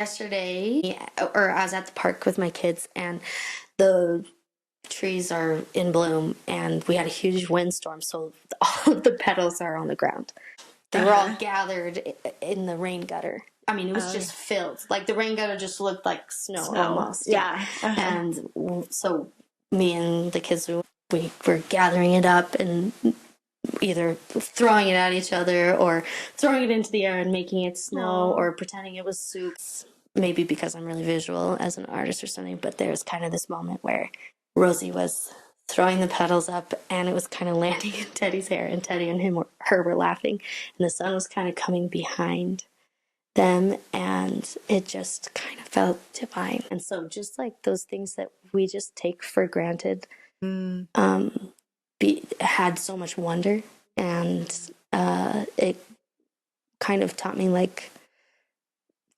Yesterday, or I was at the park with my kids, and the trees are in bloom, and we had a huge windstorm, so all of the petals are on the ground. They were all gathered in the rain gutter. I mean, it was just filled. Like, the rain gutter just looked like snow. Almost. Yeah. And so me and the kids, we were gathering it up and either throwing it at each other or throwing it into the air and making it snow or pretending it was soup. Maybe because I'm really visual as an artist or something, but there's kind of this moment where Rosie was throwing the petals up and it was kind of landing in Teddy's hair, and Teddy and her were laughing, and the sun was kind of coming behind them, and it just kind of felt divine. And so just like those things that we just take for granted had so much wonder, and it kind of taught me like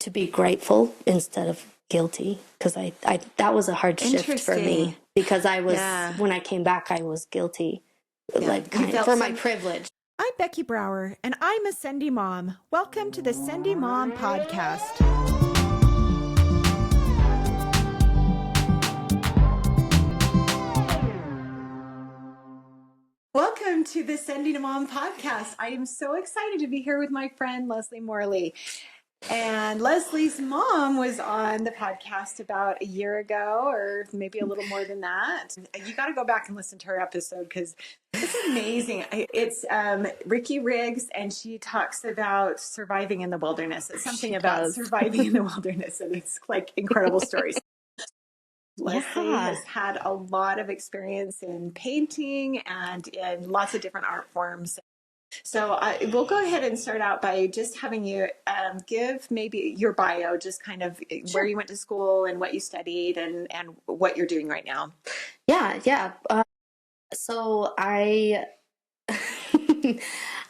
to be grateful instead of guilty, because I that was a hard shift for me, because I was when I came back I was guilty, like for my privilege. I'm Becky Brower, and I'm a Sendy mom. Welcome to the Sendy Mom podcast. Welcome to the Sendy Mom podcast. I am so excited to be here with my friend Leslie Morley. And Leslie's mom was on the podcast about a year ago, or maybe a little more than that. You got to go back and listen to her episode because it's amazing. It's Ricky Riggs, and she talks about surviving in the wilderness. It's something about surviving in the wilderness, and it's like incredible stories. Leslie has had a lot of experience in painting and in lots of different art forms. So we'll go ahead and start out by just having you give maybe your bio, just kind of where you went to school and what you studied and what you're doing right now. Yeah. So I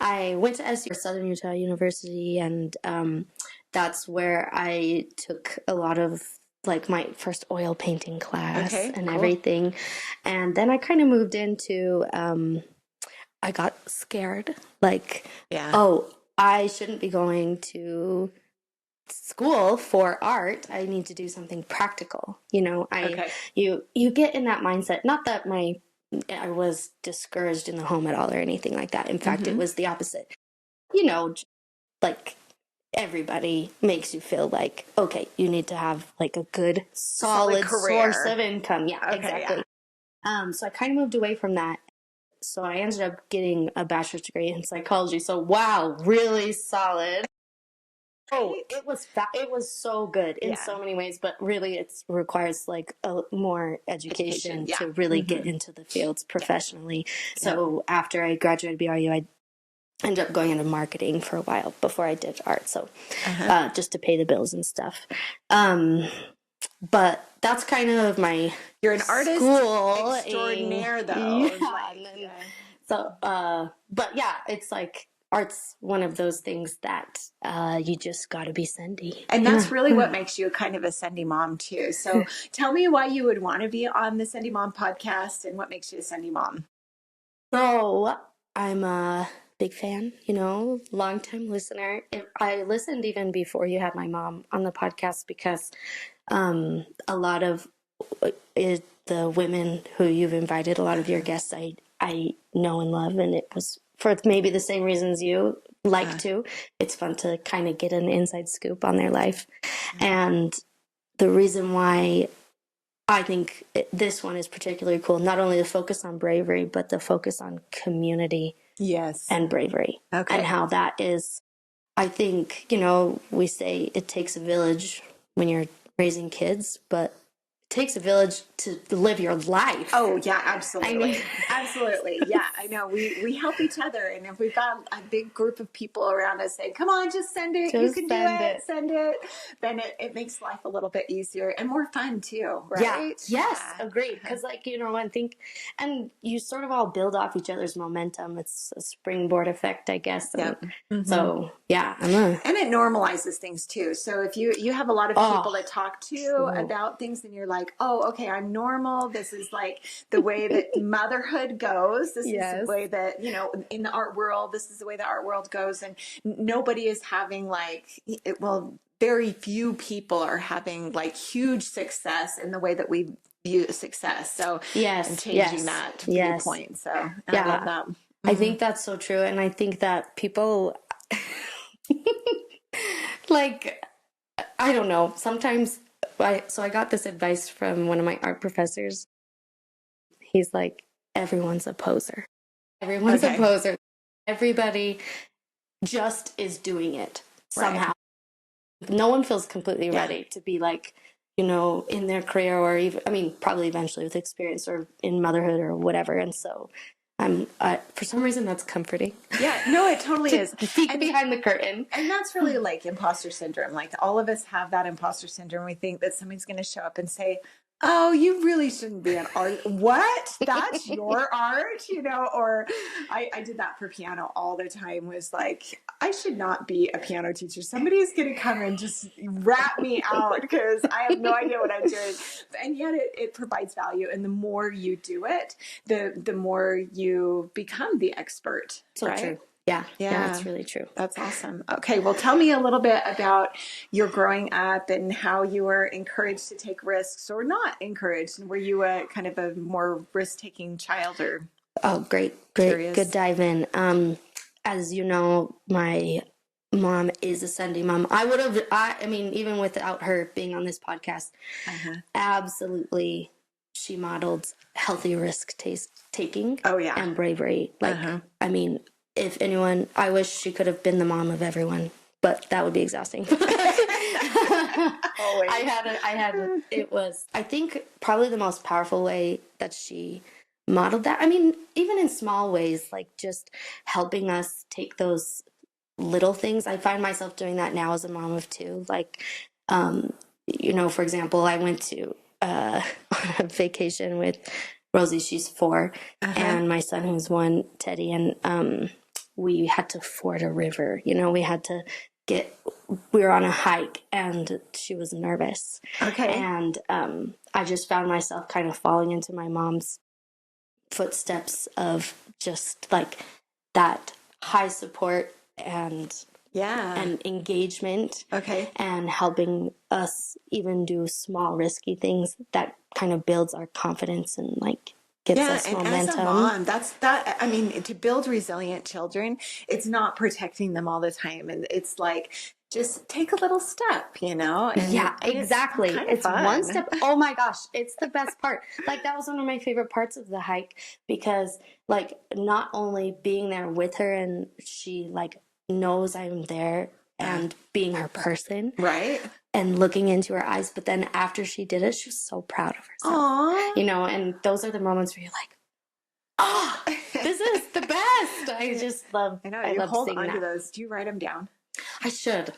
I went to Southern Utah University, and that's where I took a lot of like my first oil painting class everything. And then I kind of moved into I got scared, like, I shouldn't be going to school for art. I need to do something practical. You know, you get in that mindset. Not that I was discouraged in the home at all or anything like that. In fact, it was the opposite. You know, like everybody makes you feel like, okay, you need to have like a good, solid source of income. Yeah, exactly. Yeah. So I kind of moved away from that. So I ended up getting a bachelor's degree in psychology. So wow, really solid. Oh, it was so good in so many ways, but really it requires like more education to really get into the fields professionally. So after I graduated BYU, I ended up going into marketing for a while before I did art. So just to pay the bills and stuff. But that's kind of my You're an artist extraordinaire, though. So, but yeah, it's like art's one of those things that you just got to be Sendy. And that's really what makes you kind of a Sendy mom, too. So tell me why you would want to be on the Sendy Mom podcast and what makes you a Sendy mom. So I'm a big fan, long-time listener. I listened even before you had my mom on the podcast, because a lot of the women who you've invited, a lot of your guests, I know and love, and it was for maybe the same reasons you like to. It's fun to kind of get an inside scoop on their life. And the reason why I think this one is particularly cool, not only the focus on bravery, but the focus on community and bravery. And how that is, I think, we say it takes a village when you're raising kids, but it takes a village to live your life. Oh yeah, absolutely. Absolutely. Yeah, I know. We help each other, and if we've got a big group of people around us saying, come on, just send it, you can do it, send it, then it makes life a little bit easier and more fun too, right? Yes, agreed. Because I think, and you sort of all build off each other's momentum. It's a springboard effect, I guess. And so yeah. And it normalizes things too. So if you have a lot of people that talk to you about things, and you're like, oh, okay, I'm normal. This is like the way that motherhood goes. This is the way that, in the art world, this is the way the art world goes. And nobody is having very few people are having like huge success in the way that we view success. So and changing that viewpoint. So I love that. I think that's so true. And I think that people like, I don't know, sometimes I got this advice from one of my art professors. He's like, everyone's a poser. Everyone's a poser. Everybody just is doing it somehow. Right. No one feels completely ready to be like, you know, in their career or even, I mean, probably eventually with experience or in motherhood or whatever. And so for some reason that's comforting. Yeah, no, it totally is. Peek behind the curtain. And that's really like imposter syndrome. Like all of us have that imposter syndrome. We think that somebody's going to show up and say, oh, you really shouldn't be an art. What? That's your art, you know? Or I did that for piano all the time, was like, I should not be a piano teacher. Somebody's going to come and just rat me out because I have no idea what I'm doing. And yet it provides value. And the more you do it, the more you become the expert. So right? True. Yeah, that's really true. That's awesome. Okay, well, tell me a little bit about your growing up and how you were encouraged to take risks or not encouraged. And were you a kind of a more risk-taking child or? Oh, great. Good dive in. As you know, my mom is a sending mom. I mean, even without her being on this podcast, absolutely, she modeled healthy risk taking. Oh, yeah. And bravery. Like, I mean, if anyone, I wish she could have been the mom of everyone, but that would be exhausting. Always. It was, I think, probably the most powerful way that she modeled that. I mean, even in small ways, like just helping us take those little things. I find myself doing that now as a mom of two. Like, you know, for example, I went to on a vacation with Rosie, she's 4, and my son, who's 1, Teddy, and we had to ford a river. You know, we were on a hike, and she was nervous. Okay. And I just found myself kind of falling into my mom's footsteps of just like that high support and engagement. Okay. And helping us even do small risky things that kind of builds our confidence and like gets us momentum. As a mom, I mean, to build resilient children, it's not protecting them all the time. And it's like, just take a little step, you know? And exactly. It's one step. Oh my gosh. It's the best part. Like that was one of my favorite parts of the hike because like not only being there with her and she like knows I'm there and being her person. Right. And looking into her eyes. But then after she did it, she was so proud of herself. Aww. You know, and those are the moments where you're like, oh, this is the best. I just love, I love hold on to those. Do you write them down? I should.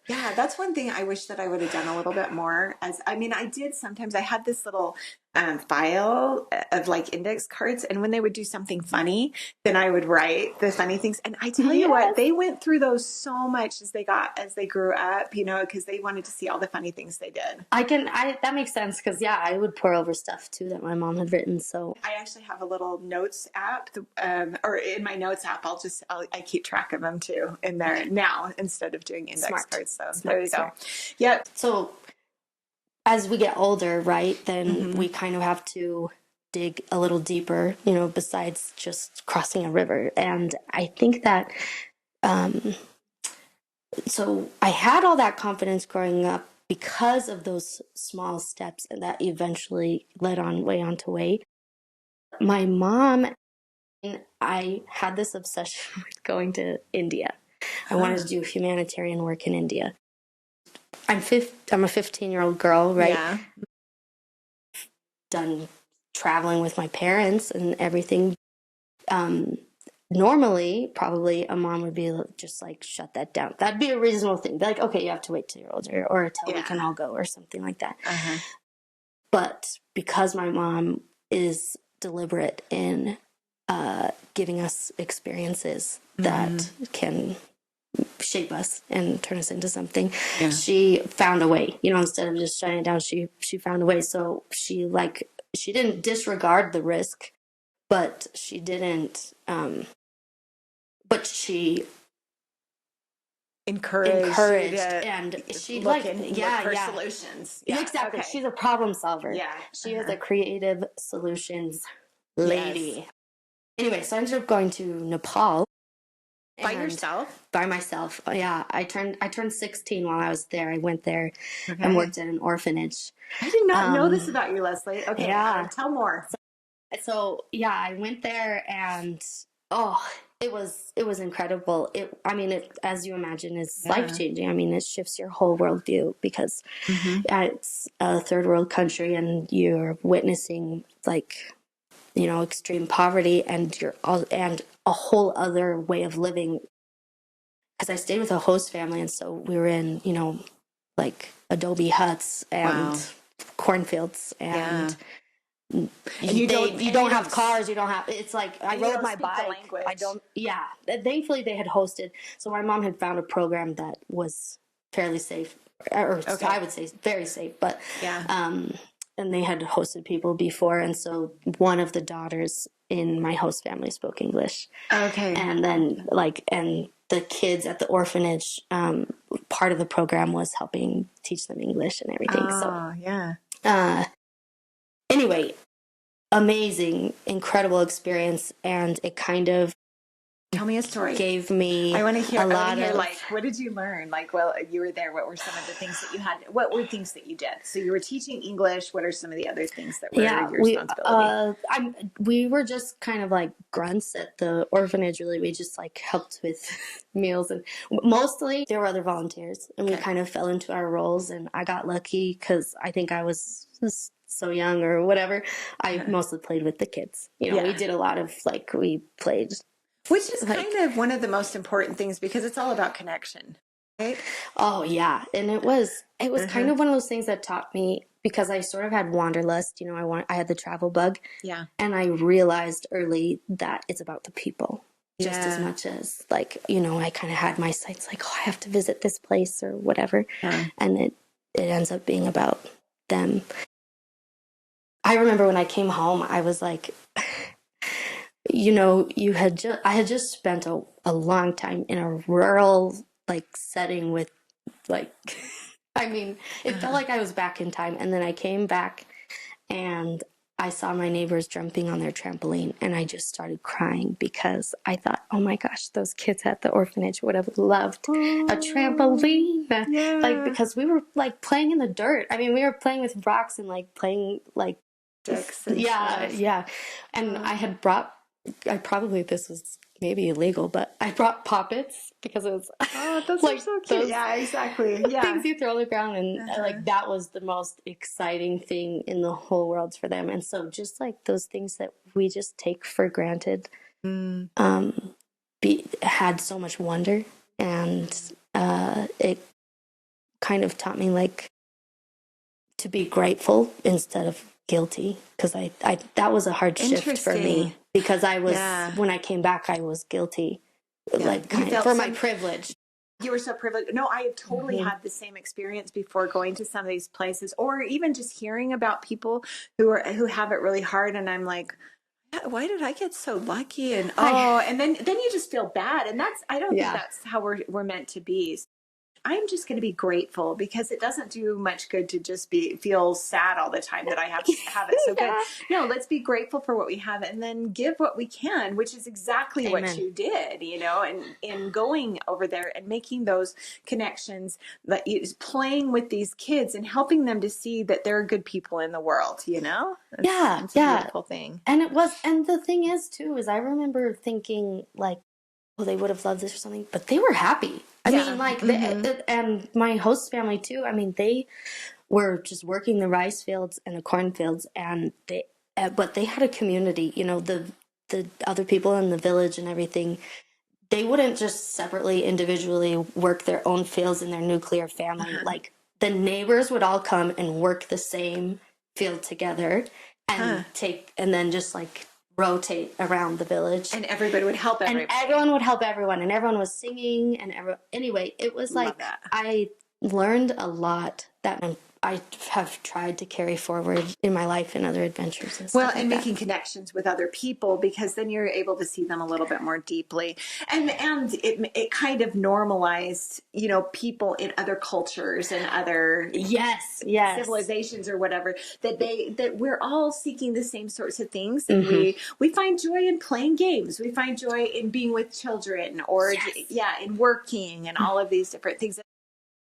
Yeah, that's one thing I wish that I would have done a little bit more. I did sometimes. I had this little file of like index cards, and when they would do something funny, then I would write the funny things. And I tell you what, they went through those so much as they grew up, you know, because they wanted to see all the funny things they did. That makes sense because I would pour over stuff too that my mom had written. So I actually have a little notes app, or in my notes app, I keep track of them too in there now instead of doing index cards. So there you go. Yep. So as we get older, right, then we kind of have to dig a little deeper, you know, besides just crossing a river. And I think that, so I had all that confidence growing up because of those small steps and that eventually led way onto way. My mom, I had this obsession with going to India. I wanted to do humanitarian work in India. I'm a 15-year-old girl, right? Yeah. Done traveling with my parents and everything. Normally, probably a mom would be just like, shut that down. That'd be a reasonable thing. Be like, okay, you have to wait till you're older or till we can all go or something like that. But because my mom is deliberate in giving us experiences that can shape us and turn us into something. Yeah. She found a way, you know, instead of just shutting it down, she found a way. So she didn't disregard the risk, but she didn't, but she encouraged and she look for solutions. Yeah, exactly. Okay. She's a problem solver. Yeah. She is a creative solutions lady. Yes. Anyway, so I ended up going to Nepal. By yourself? By myself. Yeah. I turned 16 while I was there. I went there and worked at an orphanage. I did not know this about you, Leslie. Okay. Yeah. Tell more. So yeah, I went there and it was incredible. As you imagine, is life-changing. I mean, it shifts your whole worldview because it's a third world country and you're witnessing extreme poverty and and a whole other way of living. Because I stayed with a host family, and so we were in like adobe huts and cornfields and. And you don't have cars. You don't have. It's like I rode my bike. I don't. Yeah. Thankfully, they had hosted. So my mom had found a program that was fairly safe, or I would say very safe. But and they had hosted people before, and so one of the daughters in my host family spoke English. Okay. And then and the kids at the orphanage, part of the program was helping teach them English and everything. Oh, yeah. Anyway, amazing, incredible experience, and it kind of tell me a story. Gave me I want to hear like, what did you learn? Like, well, you were there. What were some of the things that you had? What were things that you did? So you were teaching English. What are some of the other things that were your responsibility? We were just kind of like grunts at the orphanage. Really, we just like helped with meals, and mostly there were other volunteers, and we kind of fell into our roles. And I got lucky because I think I was so young or whatever. I mostly played with the kids. We did a lot of we played. Which is kind of one of the most important things because it's all about connection, right? Oh, yeah. And it was kind of one of those things that taught me because I sort of had wanderlust. I had the travel bug. Yeah. And I realized early that it's about the people just as much as I kind of had my sights I have to visit this place or whatever. Yeah. And it ends up being about them. I remember when I came home, I was like... I had just spent a long time in a rural setting with it felt like I was back in time. And then I came back and I saw my neighbors jumping on their trampoline and I just started crying because I thought, oh my gosh, those kids at the orphanage would have loved a trampoline. Yeah. Because we were playing in the dirt. I mean, we were playing with rocks and playing sticks and stuff. Yeah. And I had brought this was maybe illegal, but I brought poppets because it was those are so cute. Yeah, exactly. Yeah, things you throw on the ground, and that was the most exciting thing in the whole world for them. And so just those things that we just take for granted, had so much wonder, and it kind of taught me to be grateful instead of guilty, because I that was a hard shift for me. Because I was, when I came back, I was guilty, for my privilege. You were so privileged. No, I totally had the same experience before going to some of these places, or even just hearing about people who have it really hard. And I'm like, why did I get so lucky? And and then you just feel bad. And I don't think that's how we're meant to be. I'm just going to be grateful because it doesn't do much good to just feel sad all the time that I have to have it so good. No, let's be grateful for what we have and then give what we can, which is exactly what you did, and in going over there and making those connections, playing with these kids and helping them to see that there are good people in the world, It's a beautiful thing. And the thing is too, is I remember thinking they would have loved this or something, but they were happy. I mean, and my host family too. I mean, they were just working the rice fields and the cornfields, and but they had a community. The other people in the village and everything. They wouldn't just separately, individually work their own fields in their nuclear family. The neighbors would all come and work the same field together, and and then just rotate around the village, and everybody would help everybody. And everyone would help everyone, and everyone was singing, and anyway, it was I learned a lot that I have tried to carry forward in my life and other adventures and stuff. Well, and making connections with other people, because then you're able to see them a little bit more deeply. And it kind of normalized, people in other cultures and other civilizations or whatever, that we're all seeking the same sorts of things. And we find joy in playing games. We find joy in being with children, or in working, and all of these different things.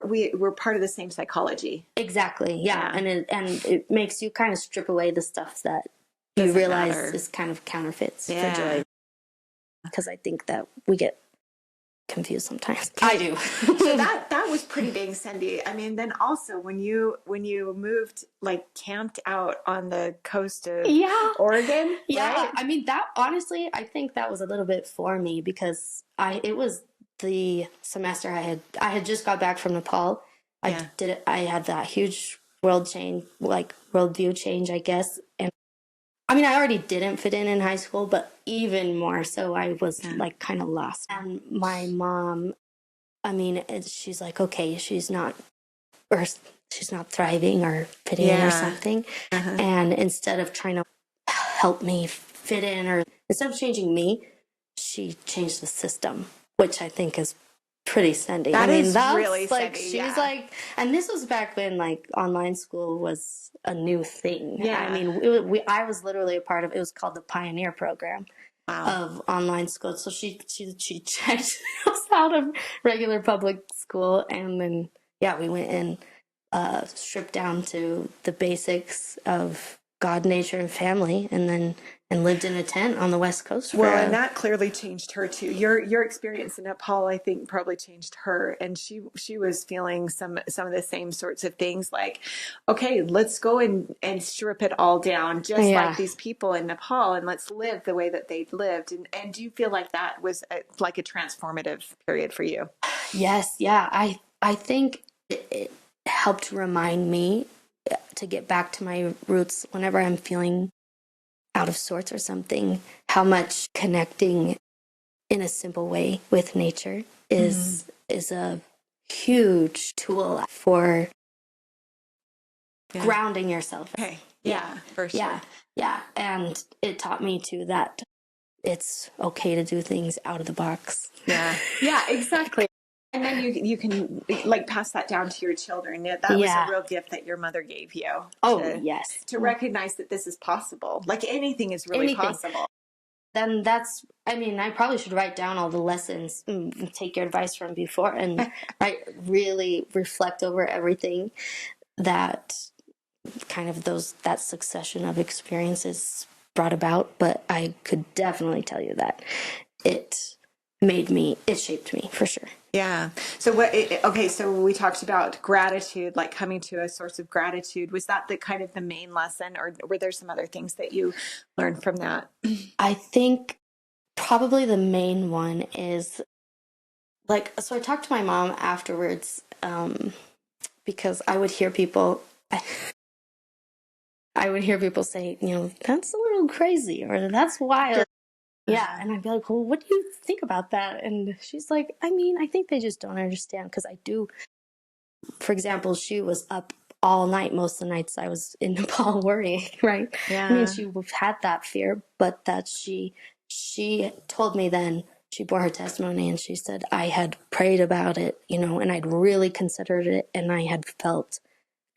We're part of the same psychology. Exactly. Yeah. And it makes you kind of strip away the stuff that you realize is kind of counterfeits for joy. Because I think that we get confused sometimes. I do. So that was pretty big, Cindy. I mean, then also when you moved, like, camped out on the coast of Oregon. Yeah. Right? I mean, that honestly, I think that was a little bit for me, because it was the semester I had just got back from Nepal. I had that huge worldview change, I guess. And I mean, I already didn't fit in high school, but even more so, I was like kind of lost. And my mom, I mean, she's like, okay, she's not thriving or fitting in or something. And instead of trying to help me fit in, or instead of changing me, she changed the system, which I think is pretty sending. That's really like sending, she's like, and this was back when like online school was a new thing. I mean, I was literally a part of it. Was called the Pioneer Program of online school. So she checked us out of regular public school, and then we went and stripped down to the basics of God, nature, and family, and lived in a tent on the West Coast. And that clearly changed her too. Your experience in Nepal, I think, probably changed her, and she was feeling some of the same sorts of things. Like, okay, let's go and strip it all down, just like these people in Nepal, and let's live the way that they lived. And do you feel like that was like a transformative period for you? Yes, yeah. I think it helped remind me to get back to my roots whenever I'm feeling out of sorts or something, how much connecting in a simple way with nature is a huge tool for grounding yourself. Okay. Yeah, for sure. Yeah. And it taught me too that it's okay to do things out of the box. Yeah. Yeah, exactly. And then you can like pass that down to your children. That was a real gift that your mother gave you. To recognize that this is possible. Like anything is really possible. Then I probably should write down all the lessons and take your advice from before, and really reflect over everything that kind of that succession of experiences brought about. But I could definitely tell you that it shaped me for sure. Yeah. So so we talked about gratitude, like coming to a source of gratitude. Was that the kind of the main lesson, or were there some other things that you learned from that? I think probably the main one is so I talked to my mom afterwards, because I would hear people say, that's a little crazy, or that's wild. Yeah, and I'd be like, well, what do you think about that? And she's like, I mean, I think they just don't understand, because I do. For example, she was up all night most of the nights I was in Nepal worrying, right? Yeah. I mean, she had that fear, but that she told me then, she bore her testimony, and she said, I had prayed about it, and I'd really considered it, and I had felt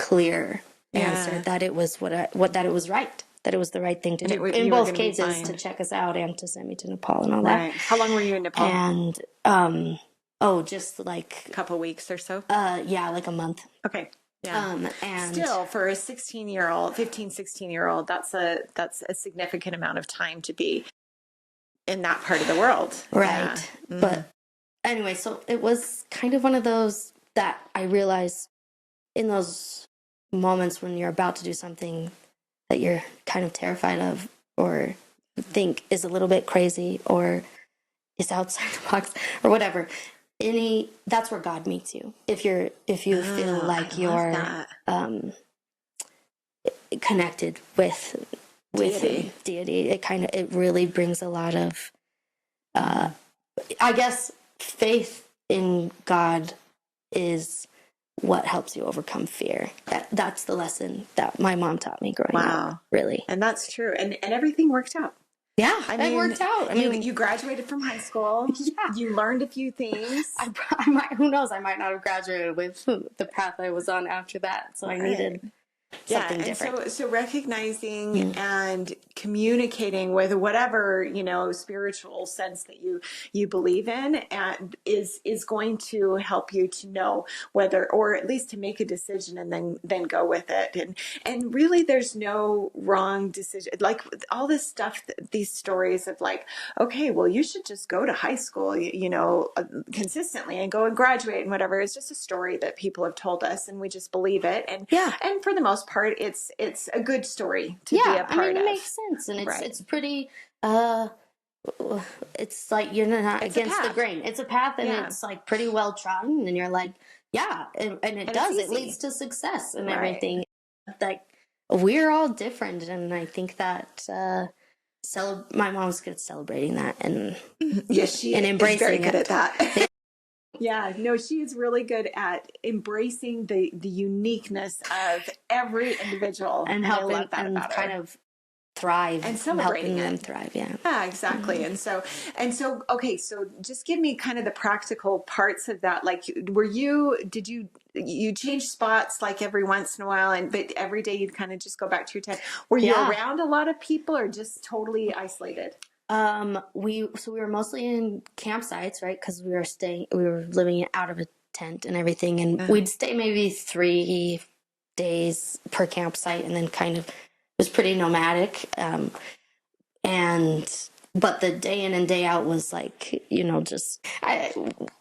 clear answer that it was that it was right. That it was the right thing to do. In both cases, to check us out and to send me to Nepal and all that. How long were you in Nepal? And, just like a couple weeks or so? Like a month. Okay. Yeah. And still, for a 16-year-old, that's a significant amount of time to be in that part of the world. Right. Yeah. Mm-hmm. But anyway, so it was kind of one of those that I realized in those moments when you're about to do something that you're kind of terrified of, or think is a little bit crazy, or is outside the box, or whatever. That's where God meets you. If you feel like you're connected with deity, it really brings a lot of, I guess, faith in God is what helps you overcome fear. That's the lesson that my mom taught me growing up, really. And that's true. And everything worked out. Yeah, it worked out. You graduated from high school. Yeah. You learned a few things. I might, who knows, I might not have graduated with the path I was on after that. So I needed something different. So recognizing and communicating with whatever, spiritual sense that you believe in and is going to help you to know whether, or at least to make a decision and then go with it. And really there's no wrong decision. Like all this stuff, these stories of like, okay, well, you should just go to high school, consistently and go and graduate and whatever. It's just a story that people have told us and we just believe it. And for the most part, it's a good story to be a part of. It makes sense, and it's pretty. It's like you're not against the grain. It's a path, and it's like pretty well trodden, and you're like, and it does. It leads to success and everything. Like we're all different, and I think that my mom's good at celebrating that, and she and embracing very good at that. Yeah, no, she is really good at embracing the uniqueness of every individual and helping and kind of thrive and celebrating them thrive. Yeah, exactly. And so okay, so just give me kind of the practical parts of that. Like, did you change spots like every once in a while, but every day you'd kind of just go back to your tent? Were you around a lot of people or just totally isolated? We were mostly in campsites, right? Because we were living out of a tent and everything, and we'd stay maybe 3 days per campsite, and then kind of it was pretty nomadic. But the day in and day out was like,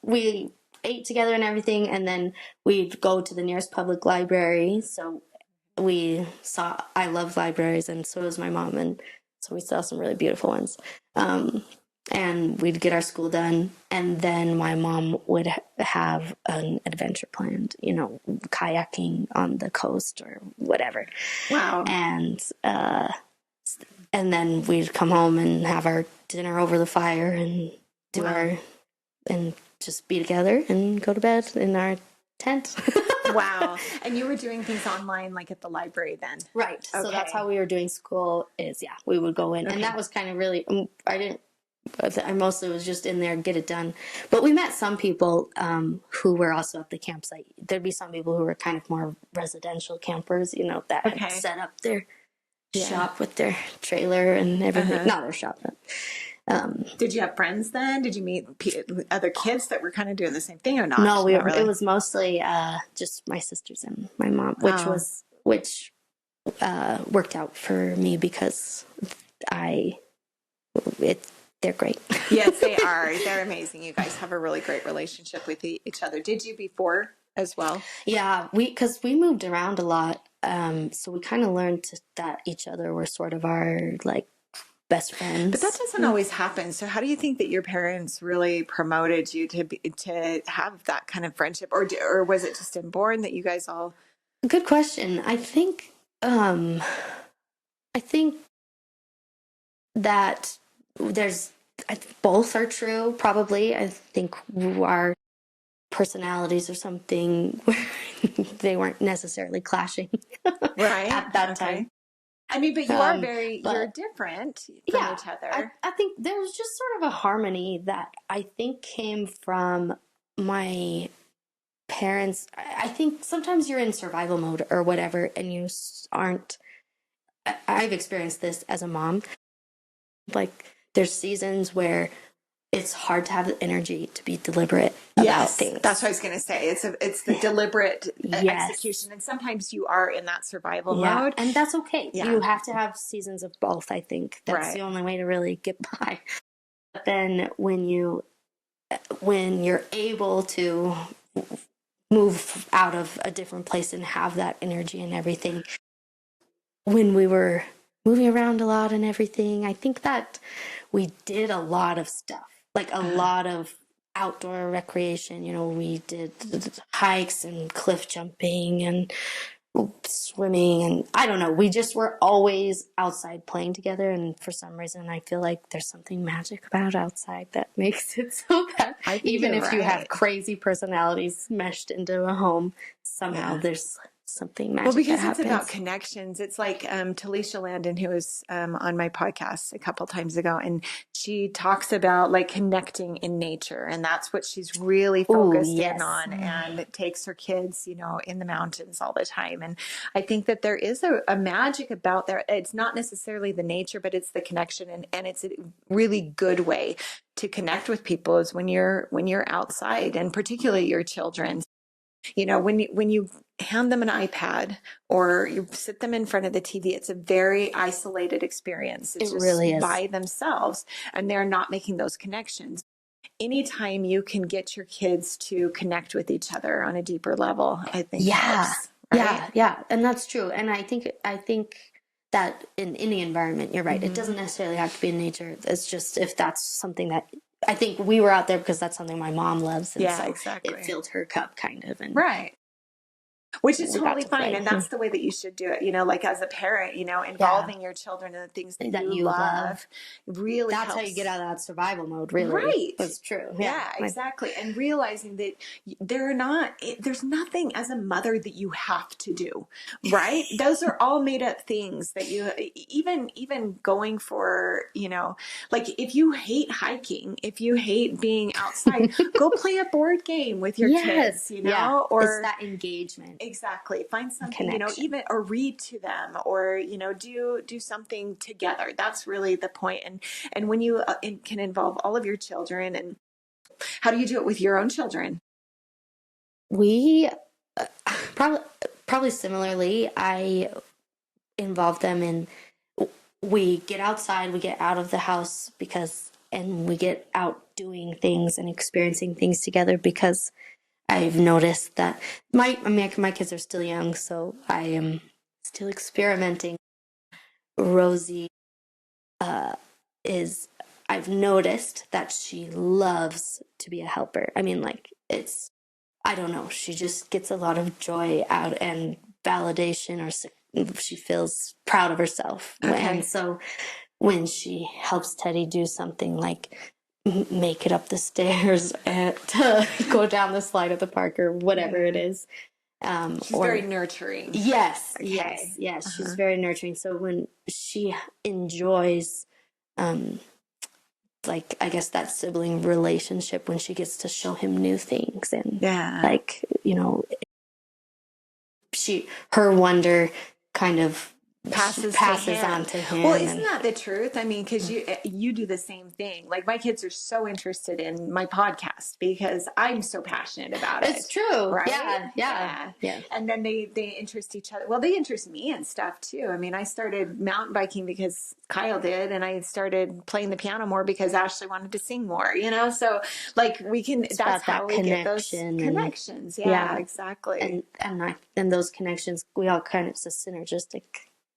we ate together and everything, and then we'd go to the nearest public library. So I love libraries, and so does my mom, and so we saw some really beautiful ones. And we'd get our school done, and then my mom would have an adventure planned, kayaking on the coast or whatever. Wow. And then we'd come home and have our dinner over the fire and and just be together and go to bed in our tent. Wow. And you were doing things online, like at the library then? Right. Okay. So that's how we were doing school we would go in. Okay. And that was kind of really, I mostly was just in there, get it done. But we met some people who were also at the campsite. There'd be some people who were kind of more residential campers, that had set up their shop with their trailer and everything. Not their shop, but... did you have friends then? Did you meet other kids that were kind of doing the same thing or not? No, it was mostly just my sisters and my mom, which worked out for me because they're great. Yes, they are. They're amazing. You guys have a really great relationship with each other. Did you before as well? Yeah, because we moved around a lot, so we kind of learned that each other were sort of our best friends. But that doesn't always happen. So how do you think that your parents really promoted you to have that kind of friendship, or was it just inborn that you guys all? Good question. I think that both are true. Probably, I think our personalities or something they weren't necessarily clashing right at that time. I mean, but you are you're different from each other. I think there was just sort of a harmony that I think came from my parents. I think sometimes you're in survival mode or whatever, and you aren't. I've experienced this as a mom. Like, there's seasons where it's hard to have the energy to be deliberate about things. That's what I was going to say. It's the deliberate execution. And sometimes you are in that survival mode. And that's okay. Yeah. You have to have seasons of both, I think. That's the only way to really get by. But then when you're able to move out of a different place and have that energy and everything, when we were moving around a lot and everything, I think that we did a lot of stuff. Like a lot of outdoor recreation, we did hikes and cliff jumping and swimming, and I don't know. We just were always outside playing together, and for some reason, I feel like there's something magic about outside that makes it so that even if you have crazy personalities meshed into a home, somehow there's something magic. Well, because that it's happens. about connections. It's like Talisha Landon, who was on my podcast a couple times ago, and she talks about like connecting in nature, and that's what she's really focused in on, and it takes her kids, you know, in the mountains all the time. And I think that there is a magic about there. It's not necessarily the nature, but it's the connection, and it's a really good way to connect with people is when you're outside, and particularly your children. You know, when you hand them an iPad or you sit them in front of the TV, it's a very isolated experience. It's It just really is. by themselves, and they're not making those connections. Anytime you can get your kids to connect with each other on a deeper level, I think helps. Right? Yeah, and that's true. And I think that in any environment, you're right. It doesn't necessarily have to be in nature. It's just if that's something that I think we were out there because that's something my mom loves, and so it filled her cup, kind of. And which is totally fine. And that's the way that you should do it. You know, like as a parent, you know, involving your children in the things that you love really that's helps. how you get out of that survival mode, really. Right. That's true. Yeah, exactly. And realizing that there's nothing as a mother that you have to do, right? Those are all made up things that you, even going for, you know, like if you hate hiking, if you hate being outside, go play a board game with your kids, you know, or it's that engagement. Exactly. Find something, you know, even, or read to them, or, you know, do something together. That's really the point. And when you can involve all of your children, and how do you do it with your own children? We probably similarly, I involve them in, we get outside, we get out of the house and we get out doing things and experiencing things together, because I've noticed that my kids are still young, so I am still experimenting. Rosie I've noticed that she loves to be a helper. I mean, like, I don't know, she just gets a lot of joy out and validation, or she feels proud of herself. And so when she helps Teddy do something like make it up the stairs and go down the slide at the park or whatever it is. She's very nurturing. Yes. She's very nurturing. So when she enjoys, like, I guess that sibling relationship, when she gets to show him new things, and like, you know, her wonder kind of passes on to him. Well, isn't that the truth? I mean, because you do the same thing. Like, my kids are so interested in my podcast because I'm so passionate about it. It's true, right? Yeah. And then they interest each other. Well, they interest me in stuff too. I mean, I started mountain biking because Kyle did, and I started playing the piano more because Ashley wanted to sing more. You know, so like that's how we get those connections. Yeah, exactly. And those connections, we all kind of, it's a synergistic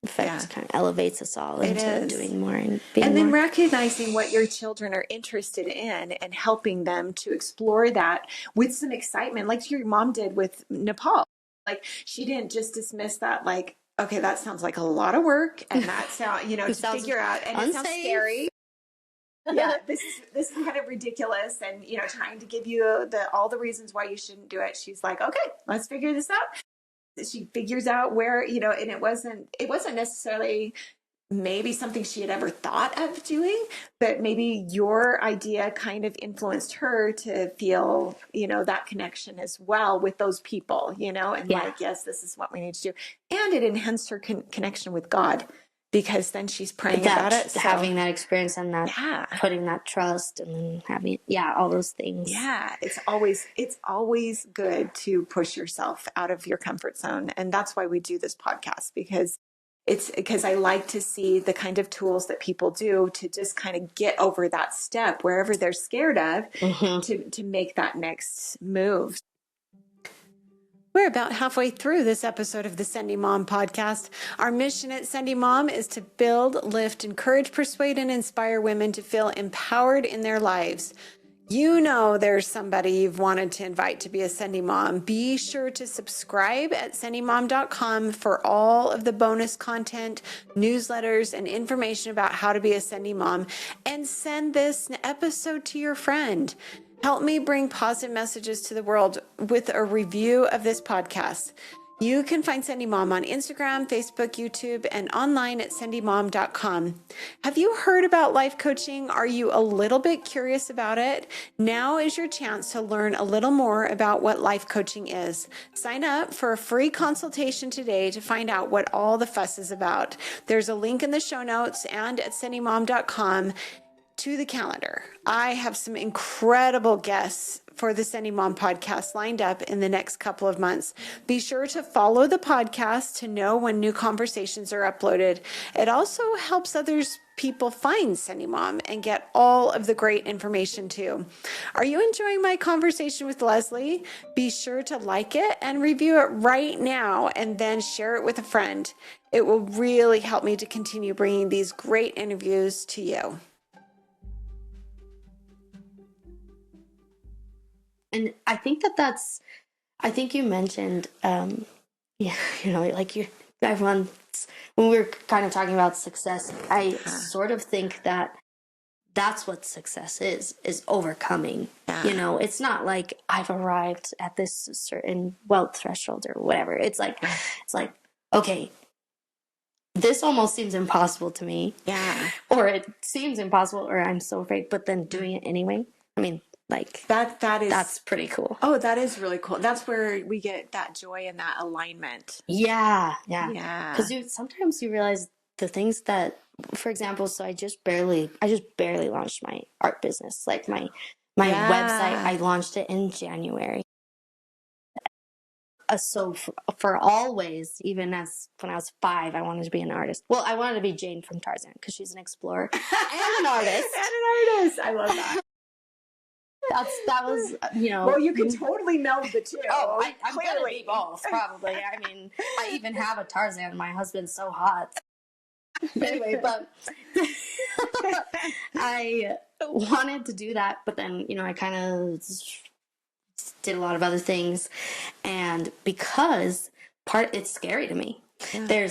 effect, kind of elevates us all into doing more and being and then more. Recognizing what your children are interested in and helping them to explore that with some excitement, like your mom did with Nepal. Like, she didn't just dismiss that, like, okay, that sounds like a lot of work, and that sound, you know, to figure out, and it sounds scary. This is kind of ridiculous, and, you know, trying to give you all the reasons why you shouldn't do it. She's like, okay, let's figure this out. She figures out where, you know, and it wasn't necessarily maybe something she had ever thought of doing, but maybe your idea kind of influenced her to feel, you know, that connection as well with those people, you know, and like, yes, this is what we need to do. And it enhanced her connection with God, because then she's praying about it. So, having that experience and that putting that trust, and then having, all those things. Yeah. It's always good to push yourself out of your comfort zone. And that's why we do this podcast, because I like to see the kind of tools that people do to just kind of get over that step wherever they're scared of, to make that next move. We're about halfway through this episode of the Sending Mom podcast. Our mission at Sending Mom is to build, lift, encourage, persuade, and inspire women to feel empowered in their lives. you know there's somebody you've wanted to invite to be a Sending Mom, be sure to subscribe at sendingmom.com for all of the bonus content, newsletters, and information about how to be a Sending Mom, and send this episode to your friend. Help me bring positive messages to the world with a review of this podcast. You can find Sending Mom on Instagram, Facebook, YouTube, and online at sendingmom.com. Have you heard about life coaching? Are you a little bit curious about it? Now is your chance to learn a little more about what life coaching is. Sign up for a free consultation today to find out what all the fuss is about. There's a link in the show notes and at sendingmom.com to the calendar. I have some incredible guests for the Sending Mom podcast lined up in the next couple of months. Be sure to follow the podcast to know when new conversations are uploaded. It also helps people find Sending Mom and get all of the great information too. Are you enjoying my conversation with Leslie? Be sure to like it and review it right now and then share it with a friend. It will really help me to continue bringing these great interviews to you. And I think I think you mentioned, everyone, when we were kind of talking about success, I sort of think that that's what success is overcoming. Yeah. It's not like I've arrived at this certain wealth threshold or whatever. It's like, okay, this almost seems impossible to me. Yeah. Or it seems impossible, or I'm so afraid, but then doing it anyway. I mean, that's pretty cool. Oh, that is really cool. That's where we get that joy and that alignment. Yeah. Because sometimes you realize the things that, for example, so I just barely launched my art business. Like my website, I launched it in January. So for always, even as when I was 5, I wanted to be an artist. Well, I wanted to be Jane from Tarzan because she's an explorer and an artist. I love that. That was, Well, you can totally meld the two. Oh, I'm going to be both, probably. I mean, I even have a Tarzan. My husband's so hot. Anyway, but I wanted to do that, but then, I kind of did a lot of other things. And because it's scary to me. Yeah.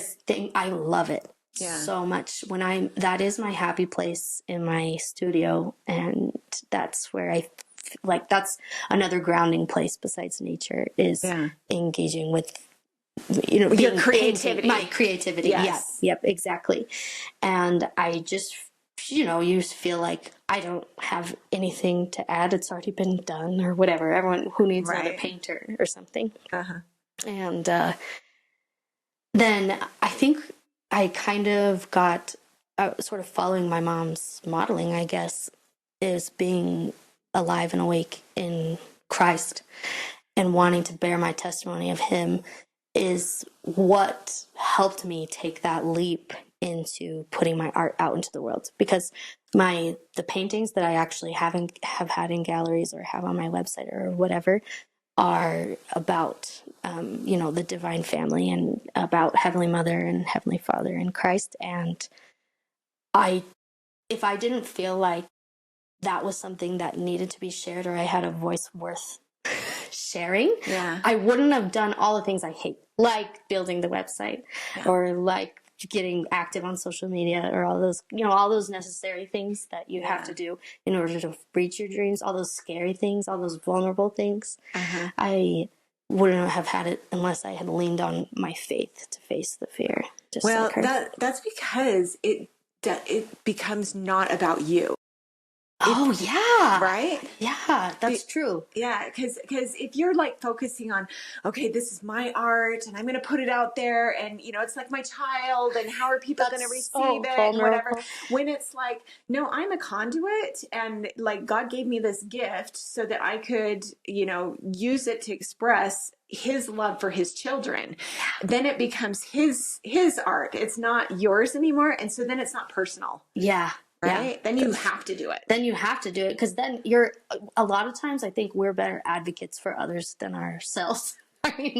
I love it. Yeah. So much that is my happy place in my studio, and that's where that's another grounding place besides nature is engaging with your creativity. My creativity. Yes. Yep, exactly. And I just you feel like I don't have anything to add, it's already been done or whatever. Everyone who needs another painter or something. And then I think I kind of got sort of following my mom's modeling, I guess, is being alive and awake in Christ and wanting to bear my testimony of him is what helped me take that leap into putting my art out into the world. Because the paintings that I actually have had in galleries or have on my website or whatever are about the divine family and about Heavenly Mother and Heavenly Father and Christ. And if I didn't feel like that was something that needed to be shared or I had a voice worth sharing, I wouldn't have done all the things I hate, like building the website or like getting active on social media or all those necessary things that you have to do in order to reach your dreams, all those scary things, all those vulnerable things. I wouldn't have had it unless I had leaned on my faith to face the fear. That's because it becomes not about you. Oh, yeah. Right? Yeah, that's true. Yeah, because if you're like focusing on, okay, this is my art and I'm going to put it out there and, it's like my child and how are people going to receive it and whatever. When it's like, no, I'm a conduit and like God gave me this gift so that I could, use it to express his love for his children. Then it becomes his art. It's not yours anymore. And so then it's not personal. Yeah. Right? Yeah. Then you have to do it. Because then a lot of times I think we're better advocates for others than ourselves. I mean,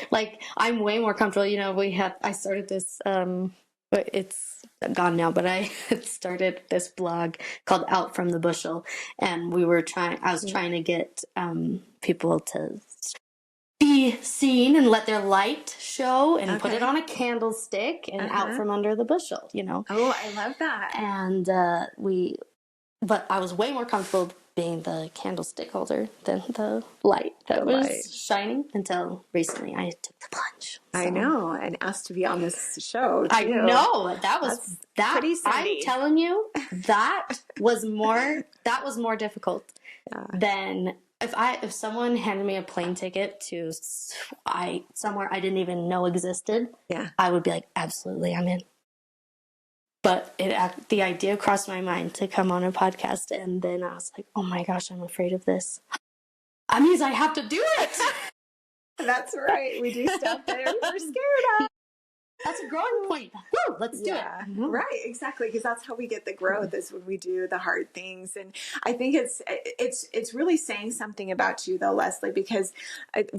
like I'm way more comfortable. I started this but it's gone now. But I had started this blog called Out from the Bushel, and I was trying to get people to be seen and let their light show and put it on a candlestick and out from under the bushel, Oh, I love that. And but I was way more comfortable being the candlestick holder than the light that was shining until recently I took the plunge. So. I know, and asked to be on this show too. I know. That's pretty Cindy. I'm telling you, that was more difficult than if someone handed me a plane ticket to somewhere I didn't even know existed. I would be like, absolutely, I'm in. But the idea crossed my mind to come on a podcast, and then I was like, oh my gosh, I'm afraid of this. That means I have to do it. That's right. We do stuff that we're scared of. That's a growing point. Woo, let's do it. Right, exactly, because that's how we get the growth is when we do the hard things. And I think it's really saying something about you though, Leslie, because and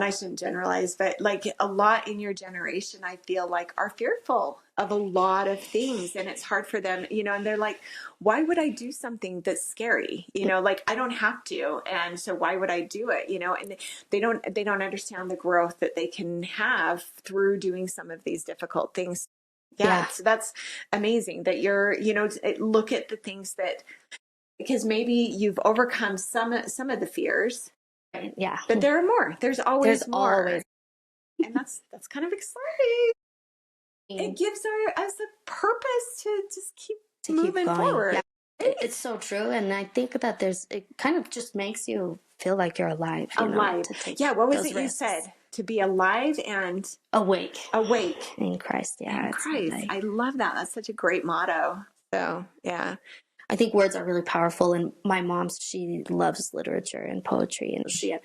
I shouldn't generalize, but like a lot in your generation, I feel like are fearful of a lot of things, and it's hard for them, and they're like, why would I do something that's scary? Like I don't have to, and so why would I do it? And they don't understand the growth that they can have through doing some of these difficult things. So that's amazing that you're, look at the things that, because maybe you've overcome some of the fears. Yeah. But there are more. There's always more. And that's kind of exciting. It gives us a purpose to just keep moving forward. Yeah. It's so true. And I think that it kind of just makes you feel like you're alive. Alive. What was it risks. You said? To be alive and awake. Awake. In Christ. Yeah. In Christ. I love that. That's such a great motto. So, yeah. I think words are really powerful. And my mom, she loves literature and poetry. And she had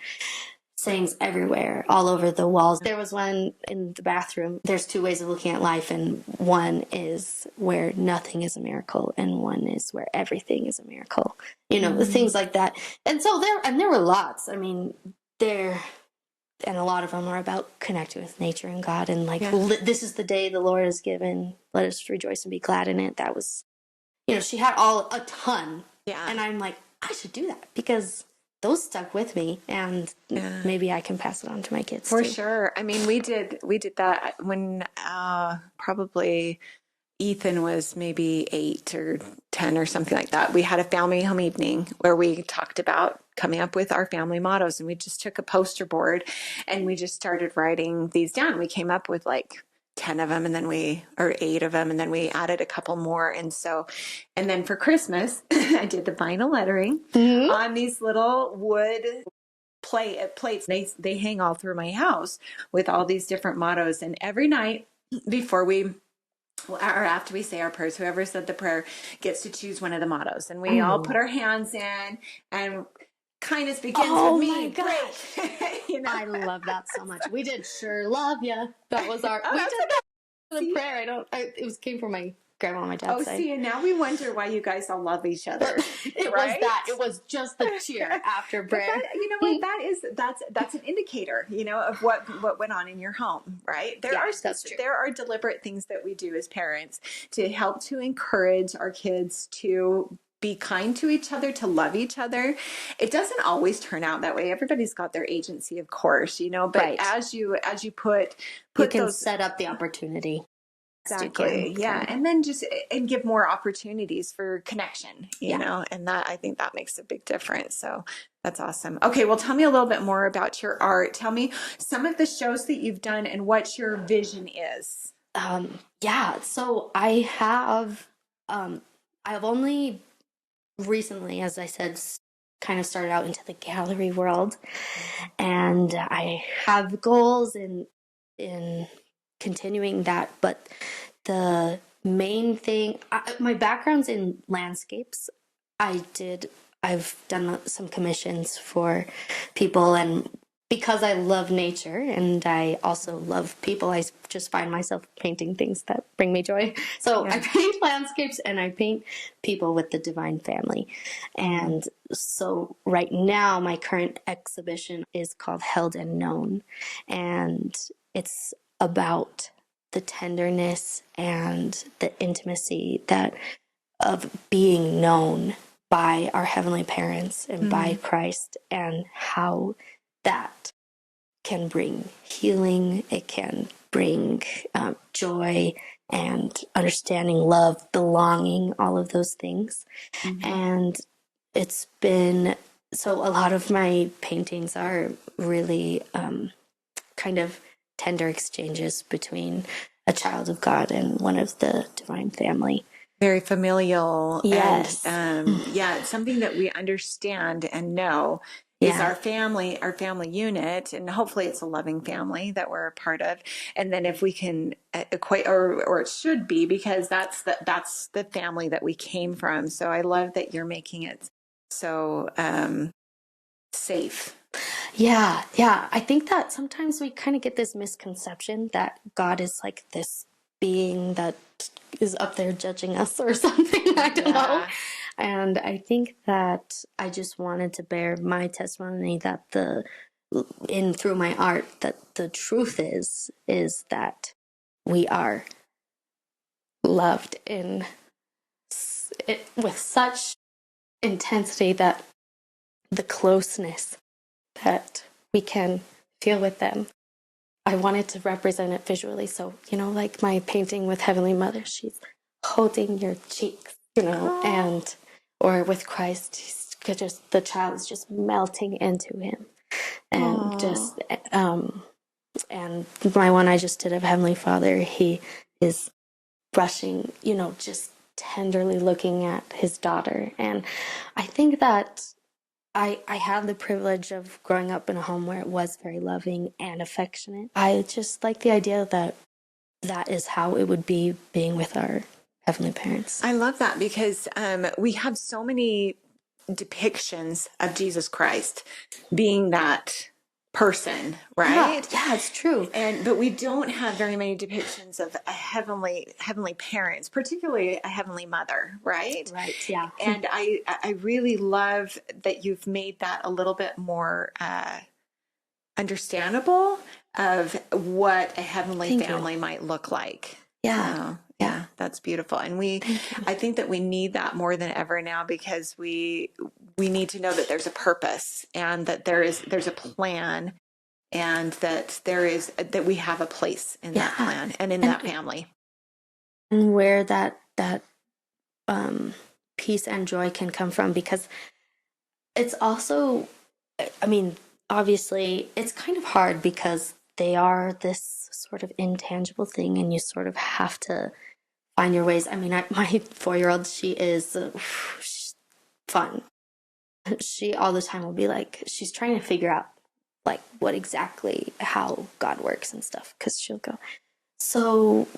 sayings everywhere, all over the walls. There was one in the bathroom. There's two ways of looking at life, and one is where nothing is a miracle, and one is where everything is a miracle. Things like that. And so there were lots. I mean, and a lot of them are about connecting with nature and God, and this is the day the Lord has given. Let us rejoice and be glad in it. That was, she had a ton. Yeah. And I'm like, I should do that because those stuck with me, and maybe I can pass it on to my kids for sure. I mean, we did that when probably Ethan was maybe 8 or 10 or something like that. We had a family home evening where we talked about coming up with our family mottos, and we just took a poster board and we just started writing these down. We came up with like 10 of them, and then 8 of them, and then we added a couple more. And then for Christmas, I did the vinyl lettering on these little wood plates. They hang all through my house with all these different mottos. And every night before or after we say our prayers, whoever said the prayer gets to choose one of the mottos. And we all put our hands in, and kindness begins with me. My gosh. I love that so much. We did sure love ya. That was our we did that the prayer. It came from my grandma on my dad's side. And now we wonder why you guys all love each other. It was that. It was just the cheer after prayer. But that's an indicator, of what went on in your home, right? There are deliberate things that we do as parents to help to encourage our kids to be kind to each other, to love each other. It doesn't always turn out that way. Everybody's got their agency, of course, but as you put you can set up the opportunity. Exactly. Yeah. And then and give more opportunities for connection, you know, and I think that makes a big difference. So that's awesome. Okay. Well, tell me a little bit more about your art. Tell me some of the shows that you've done and what your vision is. So I have only recently, as I said, kind of started out into the gallery world, and I have goals in continuing that, but the main thing, my background's in landscapes. I've done some commissions for people, and because I love nature and I also love people, I just find myself painting things that bring me joy. So I paint landscapes and I paint people with the divine family. And so right now my current exhibition is called Held and Known, and it's about the tenderness and the intimacy that of being known by our heavenly parents and by Christ, and how that can bring healing. It can bring joy and understanding, love, belonging, all of those things. And it's been, so a lot of my paintings are really kind of tender exchanges between a child of God and one of the divine family. Very familial. Yes. And it's something that we understand and know is our family unit, and hopefully it's a loving family that we're a part of. And then if we can equate, or it should be, because that's the family that we came from. So I love that you're making it so safe. Yeah. I think that sometimes we kind of get this misconception that God is like this being that is up there judging us or something. I don't know. And I think that I just wanted to bear my testimony that through my art, that the truth is that we are loved with such intensity, that the closeness that we can feel with them. I wanted to represent it visually. So, like my painting with Heavenly Mother, she's holding your cheeks, or with Christ, the child is just melting into him. And and my one I just did of Heavenly Father, he is brushing, just tenderly looking at his daughter. And I think that I had the privilege of growing up in a home where it was very loving and affectionate. I just like the idea that is how it would be being with our heavenly parents. I love that, because we have so many depictions of Jesus Christ being that person, right? Yeah, it's true. But we don't have very many depictions of a heavenly parents, particularly a heavenly mother, right? Right, yeah. And I really love that you've made that a little bit more understandable of what a heavenly family might look like. Yeah. Yeah, that's beautiful. And I think that we need that more than ever now, because we need to know that there's a purpose, and that there's a plan, and that that we have a place in that plan and in that family. And where that peace and joy can come from, because it's also, I mean, obviously it's kind of hard because they are this sort of intangible thing, and you sort of have to find your ways. I mean, my 4-year-old, she is she's fun. She all the time will be like, she's trying to figure out like how God works and stuff. Cause she'll go, so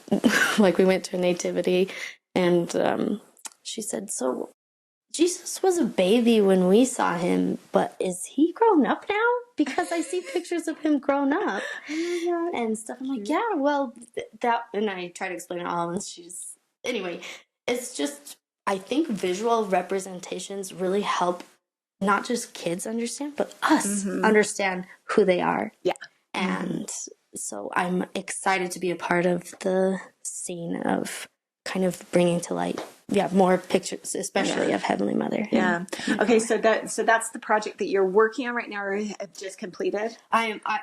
like we went to a nativity, and she said, so Jesus was a baby when we saw him, but is he grown up now? Because I see pictures of him grown up and stuff. I'm like, yeah, well, and I try to explain it all, and anyway, it's just, I think visual representations really help not just kids understand, but us understand who they are. Yeah. And so I'm excited to be a part of the scene of kind of bringing to light more pictures, especially of Heavenly Mother. Yeah. Okay. So that's the project that you're working on right now, or have just completed?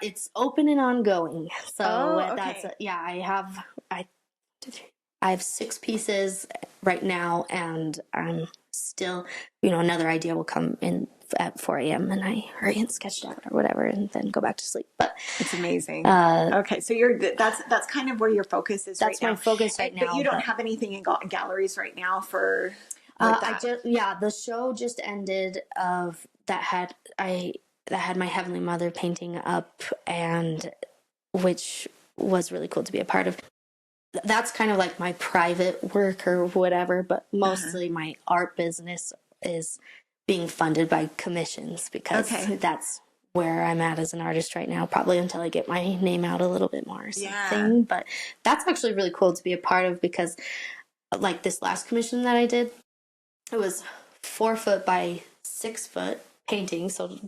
It's open and ongoing. So that's I have 6 pieces right now, and I'm still, another idea will come in at 4 a.m. and I hurry and sketch it out or whatever, and then go back to sleep. But it's amazing. Okay, so that's kind of where your focus is. That's my focus right now. But you don't have anything in galleries right now for. The show just ended that had my Heavenly Mother painting up, and which was really cool to be a part of. That's kind of like my private work or whatever, but mostly my art business is being funded by commissions, because that's where I'm at as an artist right now, probably until I get my name out a little bit more or something. Yeah. But that's actually really cool to be a part of, because like this last commission that I did, it was 4 foot by 6 foot painting. So,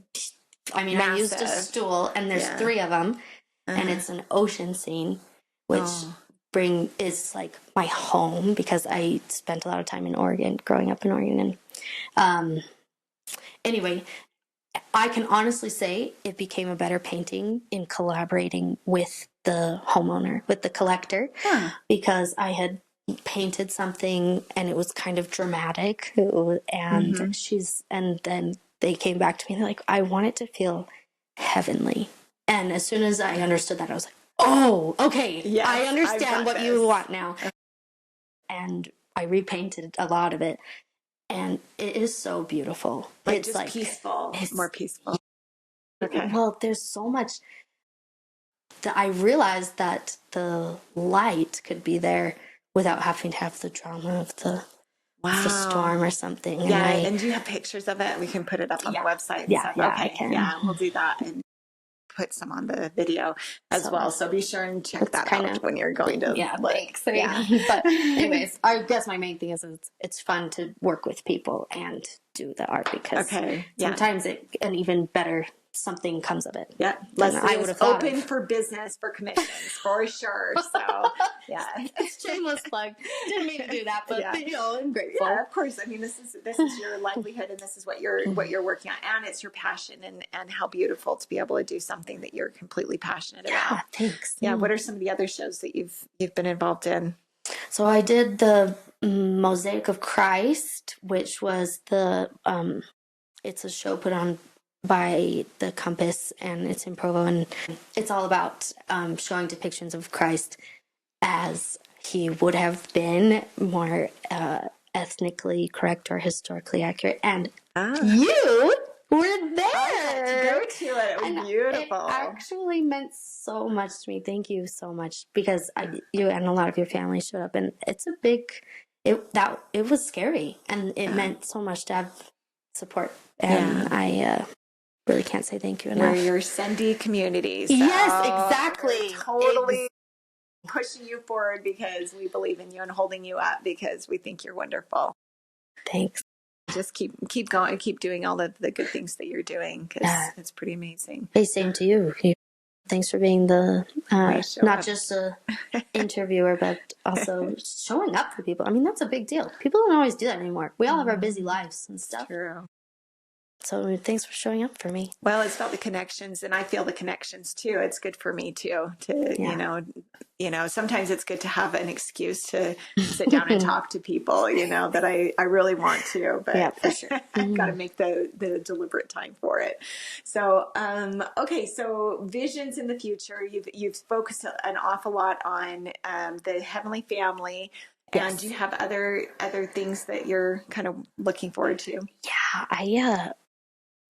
I mean, massive. I used a stool, and there's 3 of them, and it's an ocean scene, which is like my home, because I spent a lot of time in Oregon, growing up in Oregon. And anyway, I can honestly say it became a better painting in collaborating with the homeowner, with the collector, because I had painted something and it was kind of dramatic, and and then they came back to me and they're like, I want it to feel heavenly. And as soon as I understood that, I was like, oh, okay, yes, I understand what you want now. And I repainted a lot of it, and it is so beautiful. Like, it's just like peaceful, it's more peaceful. Okay. Well, there's so much that I realized that the light could be there without having to have the drama of the storm or something. Yeah, and do you have pictures of it? We can put it up on the website. And stuff. Okay. I can. Yeah, we'll do that and put some on the video as well. So be sure and check that out when you're going to. Yeah, thanks. Yeah. But anyways, I guess my main thing is it's fun to work with people and do the art, because sometimes an even better something comes of it. Yeah, Leslie is open for business, for commissions, for sure. So, yeah, shameless plug. Didn't mean to do that, but you know, I'm grateful. Yeah, of course. I mean, this is your livelihood, and this is what you're working on, and it's your passion, and how beautiful to be able to do something that you're completely passionate about. Yeah, thanks. Yeah. What are some of the other shows that you've been involved in? So I did the Mosaic of Christ, which was it's a show put on by the Compass, and it's in Provo, and it's all about showing depictions of Christ as he would have been, more ethnically correct or historically accurate. And you were there. I got to go to it. It was beautiful. It actually meant so much to me. Thank you so much, because you and a lot of your family showed up, and it's a big. It was scary, and it meant so much to have support, and I really can't say thank you enough. We're your Sendy community. So yes, exactly. Totally pushing you forward because we believe in you and holding you up because we think you're wonderful. Thanks. Just keep going, keep doing all the good things that you're doing, because it's pretty amazing. Hey, same to you. Thanks for being the not just a interviewer, but also showing up for people. I mean, that's a big deal. People don't always do that anymore. We all have our busy lives and stuff. True. So thanks for showing up for me. Well, it's about the connections, and I feel the connections too. It's good for me too to, you know, sometimes it's good to have an excuse to sit down and talk to people, that I really want to, but for sure. I've got to make the deliberate time for it. So, okay. So visions in the future, you've focused an awful lot on, the Heavenly Family. And do you have other things that you're kind of looking forward to? Yeah,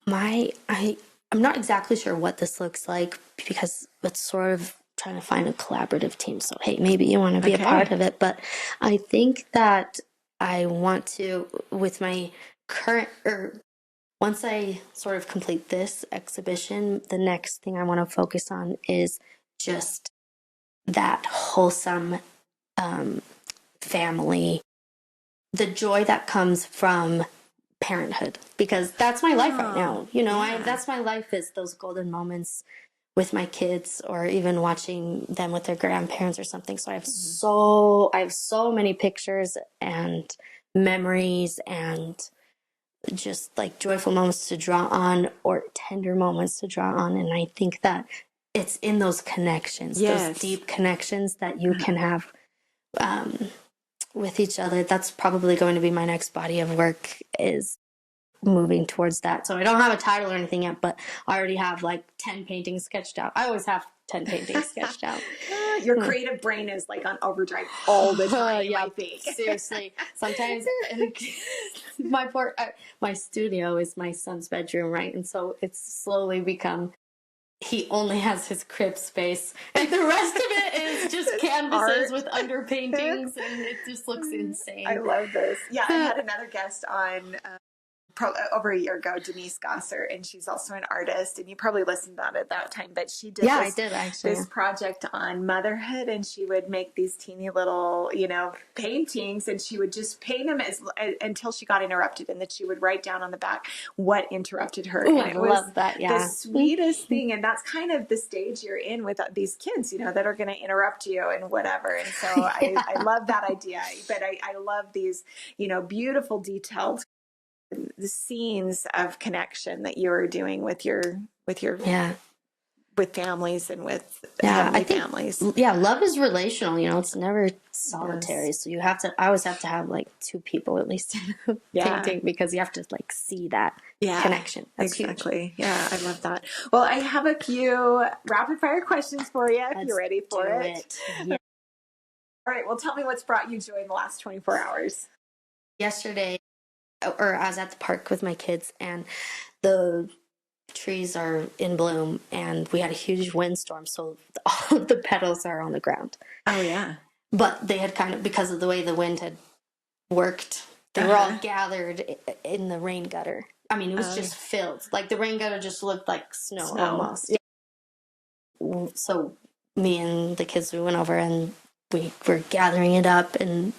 I'm not exactly sure what this looks like, because it's sort of trying to find a collaborative team. So, hey, maybe you want to be a part of it. But I think that I want to, with my current, once I sort of complete this exhibition, the next thing I want to focus on is just that wholesome family, the joy that comes from parenthood, because that's my life right now. That's my life, is those golden moments with my kids, or even watching them with their grandparents or something. So I have so many pictures and memories and just like joyful moments to draw on, or tender moments to draw on. And I think that it's in those connections, those deep connections that you can have with each other. That's probably going to be my next body of work, is moving towards that. So I don't have a title or anything yet, but I already have like 10 paintings sketched out. I always have 10 paintings sketched out. Your creative brain is like on overdrive all the time. I think. Seriously. Sometimes my studio is my son's bedroom, right? And so it's slowly become, he only has his crib space, and the rest of it is just canvases with underpaintings, and it just looks insane. I love this. Yeah, I had another guest on over a year ago, Denise Gosser, and she's also an artist, and you probably listened to that at that time, but she did I did actually. This project on motherhood, and she would make these teeny little, paintings, and she would just paint them until she got interrupted, and that she would write down on the back what interrupted her. Ooh, and I love that. Yeah. The sweetest thing, and that's kind of the stage you're in with these kids, that are going to interrupt you and whatever. And so I love that idea, but I love these, beautiful detailed the scenes of connection that you are doing with your with families and with families. Love is relational. It's never solitary. Yes. So I always have to have like two people at least in a painting, because you have to like see that connection. That's exactly. Huge. Yeah, I love that. Well, I have a few rapid fire questions for you if you're ready for it. Yeah. All right. Well, tell me what's brought you joy in the last 24 hours. Yesterday, or I was at the park with my kids, and the trees are in bloom, and we had a huge windstorm, so all of the petals are on the ground. Oh yeah. But they had kind of, because of the way the wind had worked, they were all gathered in the rain gutter. I mean, it was just filled. Like the rain gutter just looked like snow. Almost. Yeah. So me and the kids, we went over and we were gathering it up and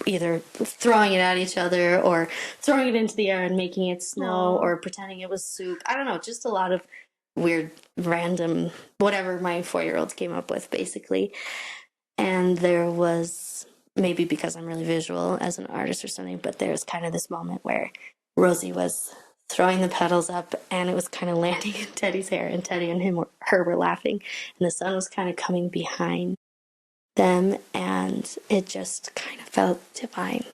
either throwing it at each other or throwing it into the air and making it snow or pretending it was soup. I don't know, just a lot of weird, random, whatever my 4-year-old came up with, basically. And there was, maybe because I'm really visual as an artist or something, but there's kind of this moment where Rosie was throwing the petals up and it was kind of landing in Teddy's hair, and Teddy and her were laughing, and the sun was kind of coming behind them, and it just kind of felt divine.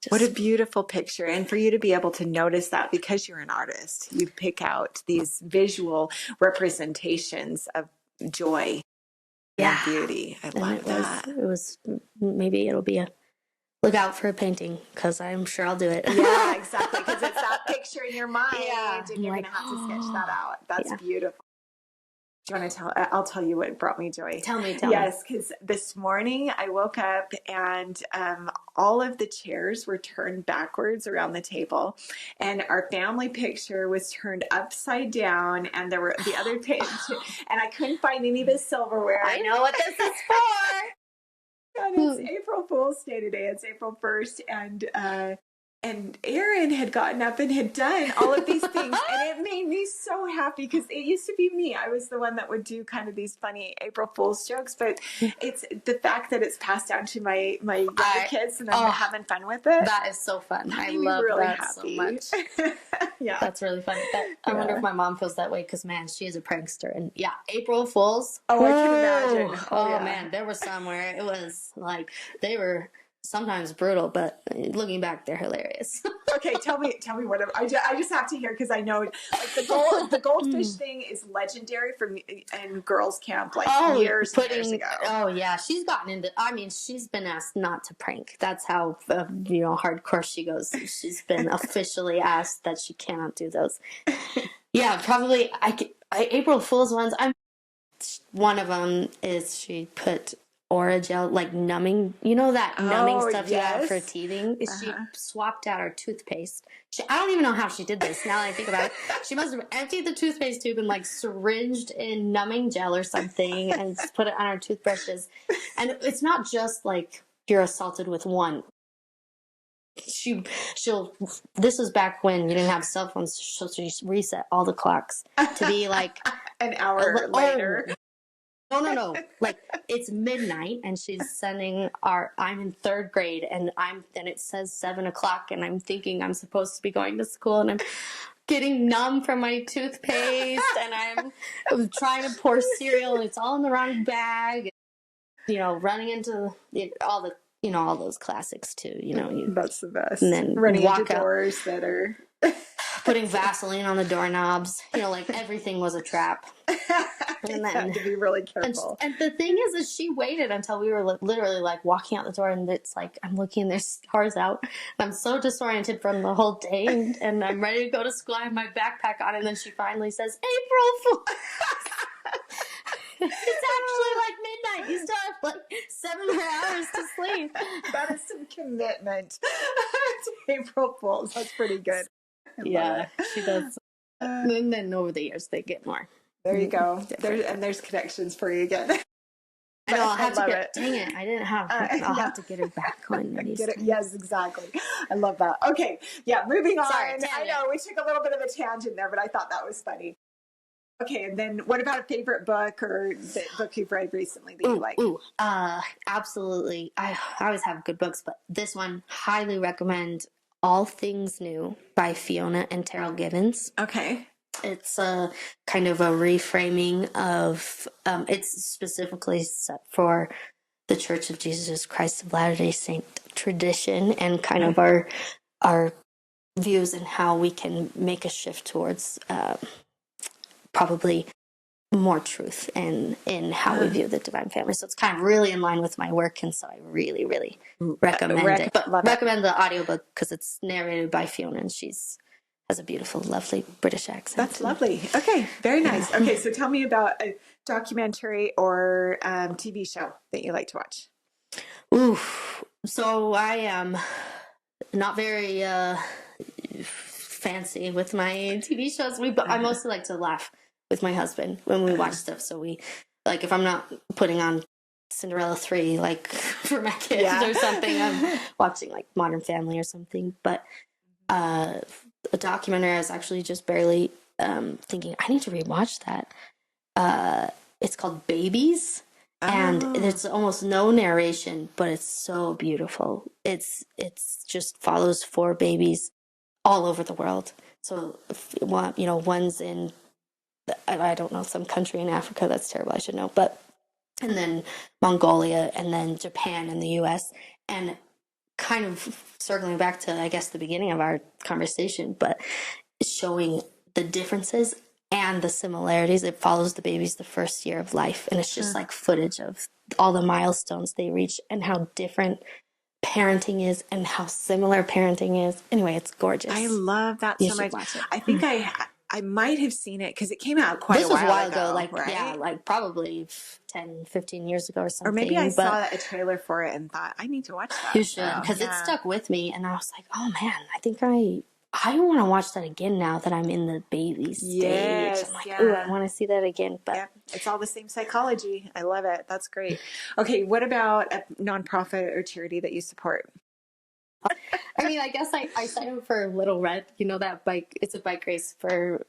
What a beautiful picture. And for you to be able to notice that, because you're an artist, you pick out these visual representations of joy and beauty. I love that. It was, maybe it'll be look out for a painting, because I'm sure I'll do it. Yeah, exactly, because it's that picture in your mind, and you're going to have to sketch that out. That's beautiful. Do you want to tell? I'll tell you what brought me joy. Tell me. Yes, because this morning I woke up and all of the chairs were turned backwards around the table, and our family picture was turned upside down, and there were the other and I couldn't find any of the silverware. I know what this is for. And it's April Fool's Day today. It's April 1st, and Aaron had gotten up and had done all of these things, and it made me so happy, because it used to be me. I was the one that would do kind of these funny April Fool's jokes, but it's the fact that it's passed down to my younger kids, and I'm having fun with it. That is so fun. I love really that happy. So much. Yeah, that's really fun. I wonder if my mom feels that way, because man, she is a prankster, and April Fools. Oh, I can imagine. Oh man, there was some where it was like they were sometimes brutal, but looking back, they're hilarious. Okay, tell me what I just have to hear, because I know like the goldfish thing is legendary for me in girls' camp years ago. Oh yeah, she's gotten into. I mean, she's been asked not to prank. That's how hardcore she goes. She's been officially asked that she cannot do those. Yeah, probably. April Fool's ones. One of them is she put Oragel, like numbing, numbing stuff you have for teething. She swapped out our toothpaste. I don't even know how she did this, now that I think about it. She must have emptied the toothpaste tube and like syringed in numbing gel or something and put it on our toothbrushes. And it's not just like you're assaulted with one. This was back when you didn't have cell phones, so she reset all the clocks to be like an hour later. No. Like it's midnight, and she's sending I'm in 3rd grade, and it says 7:00, and I'm thinking I'm supposed to be going to school, and I'm getting numb from my toothpaste, and I'm trying to pour cereal, and it's all in the wrong bag. Running into all the all those classics too. That's the best. And then running into doors that are. Putting Vaseline on the doorknobs, like everything was a trap. And then had to be really careful. And the thing is she waited until we were literally like walking out the door, and it's like I'm looking and there's stars out, and I'm so disoriented from the whole day, and I'm ready to go to school. I have my backpack on, and then she finally says, "April Fool." It's actually like midnight. You still have like 7 more hours to sleep. That is some commitment. April Fools. That's pretty good. Yeah, she does. And then over the years, they get more. There you go. There's connections for you again. I know, I'll have to get, dang it, I didn't have, I'll have to get her back on these times. Yes, exactly. I love that. Okay, yeah, moving on. Sorry, I know, we took a little bit of a tangent there, but I thought that was funny. Okay, and then what about a favorite book or the book you've read recently that you like? Absolutely. I always have good books, but this one, highly recommend All Things New by Fiona and Terrell Gibbons. Okay. It's a kind of a reframing of, it's specifically set for the Church of Jesus Christ of Latter-day Saint tradition and kind of our views and how we can make a shift towards probably more truth in how we view the divine family. So it's kind of really in line with my work, and so I really, really recommend it. But recommend the audiobook because it's narrated by Fiona, and has a beautiful, lovely British accent. That's lovely. Okay, very nice. Okay, so tell me about a documentary or TV show that you like to watch. Ooh, so I am not very fancy with my TV shows. I mostly like to laugh with my husband when we watch stuff. So we, like, if I'm not putting on Cinderella 3, like, for my kids or something, I'm watching, like, Modern Family or something. But a documentary, I was actually just barely thinking, I need to rewatch that. It's called Babies. And there's almost no narration, but it's so beautiful. It's just follows 4 babies all over the world. So, one's in, I don't know, some country in Africa. That's terrible. I should know. And then Mongolia, and then Japan and the U.S. And kind of circling back to, I guess, the beginning of our conversation, but showing the differences and the similarities. It follows the babies the first year of life, and it's just like footage of all the milestones they reach and how different parenting is and how similar parenting is. Anyway, it's gorgeous. I love that so much. I think I might have seen it because it came out quite a while ago. Like, right? Yeah, like probably 10, 15 years ago or something. Or maybe I saw a trailer for it and thought, I need to watch that. You should, because it stuck with me, and I was like, oh man, I think I want to watch that again now that I'm in the baby stage. I'm like, ooh, I want to see that again. But it's all the same psychology. I love it. That's great. Okay, what about a nonprofit or charity that you support? I mean, I guess I signed up for Little Red. You know that bike? It's a bike race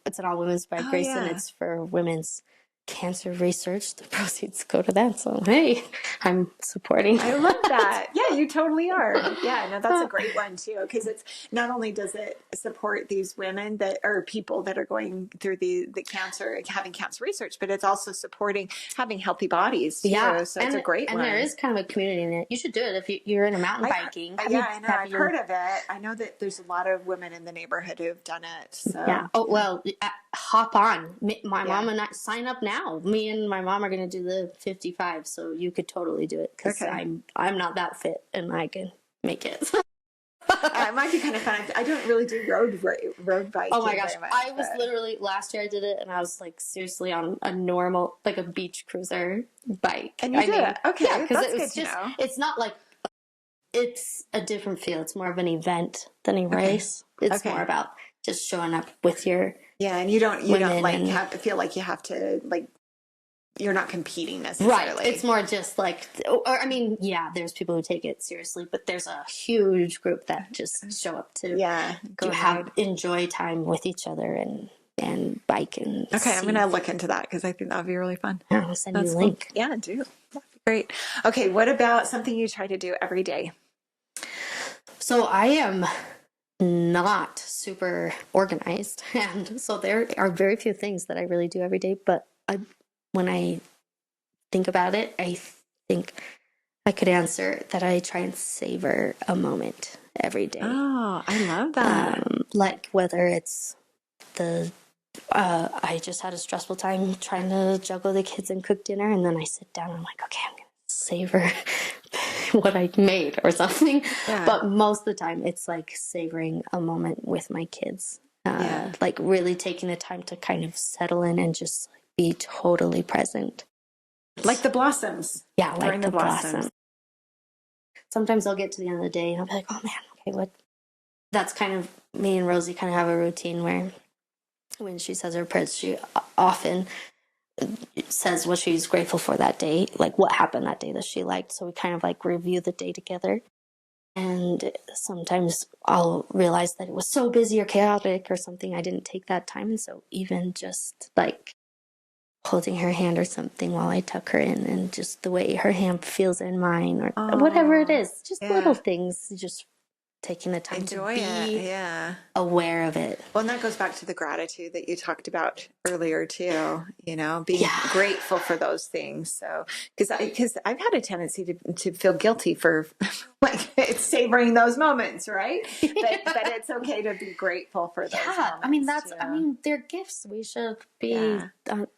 it's an all women's bike race, and it's for women's cancer research. The proceeds go to that. So hey, I'm supporting. I love that. Yeah, you totally are. Yeah, no, that's a great one too, because it's not only does it support these women that are people that are going through the cancer, having cancer research, but it's also supporting having healthy bodies too. Yeah, so it's a great one. And there is kind of a community in it. You should do it if you're into mountain biking. I know. I've heard of it. I know that there's a lot of women in the neighborhood who've done it. So yeah. Oh well, hop on. My mom and I sign up now. Me and my mom are going to do the 55, so you could totally do it because I'm not that fit and I can make it. It might be kind of fun. I don't really do road biking. Oh my gosh, I was literally last year I did it, and I was like seriously on a normal, like a beach cruiser bike. And you did it, okay? Yeah, because it was just it's not like it's a different feel. It's more of an event than a race. It's more about just showing up with your and you don't like have to feel like you have to like. You're not competing necessarily. Right. It's more just like, I mean, there's people who take it seriously, but there's a huge group that just show up to enjoy time with each other and bike and Okay, I'm going to look into that because I think that would be really fun. Yeah, I'll send you a link. Cool. Yeah, do. That'd be great. Okay, what about something you try to do every day? So I am not super organized, and so there are very few things that I really do every day, but when I think about it, I think I could answer that I try and savor a moment every day. Oh, I love that. Like whether it's I just had a stressful time trying to juggle the kids and cook dinner, and then I sit down and I'm like, okay, I'm going to savor what I made or something. Yeah. But most of the time it's like savoring a moment with my kids. Like really taking the time to kind of settle in and just be totally present. Like the blossoms. Yeah, like the blossoms. Sometimes I'll get to the end of the day and I'll be like, oh man, okay, that's kind of, me and Rosie kind of have a routine where when she says her prayers, she often says what she's grateful for that day, like what happened that day that she liked. So we kind of like review the day together. And sometimes I'll realize that it was so busy or chaotic or something, I didn't take that time. And so even just like holding her hand or something while I tuck her in, and just the way her hand feels in mine, or whatever it is, just little things, just taking the time to be aware of it. Well, and that goes back to the gratitude that you talked about earlier too, being grateful for those things. So, because I've had a tendency to feel guilty for like it's savoring those moments, right? But it's okay to be grateful for those moments. I mean, they're gifts. We should be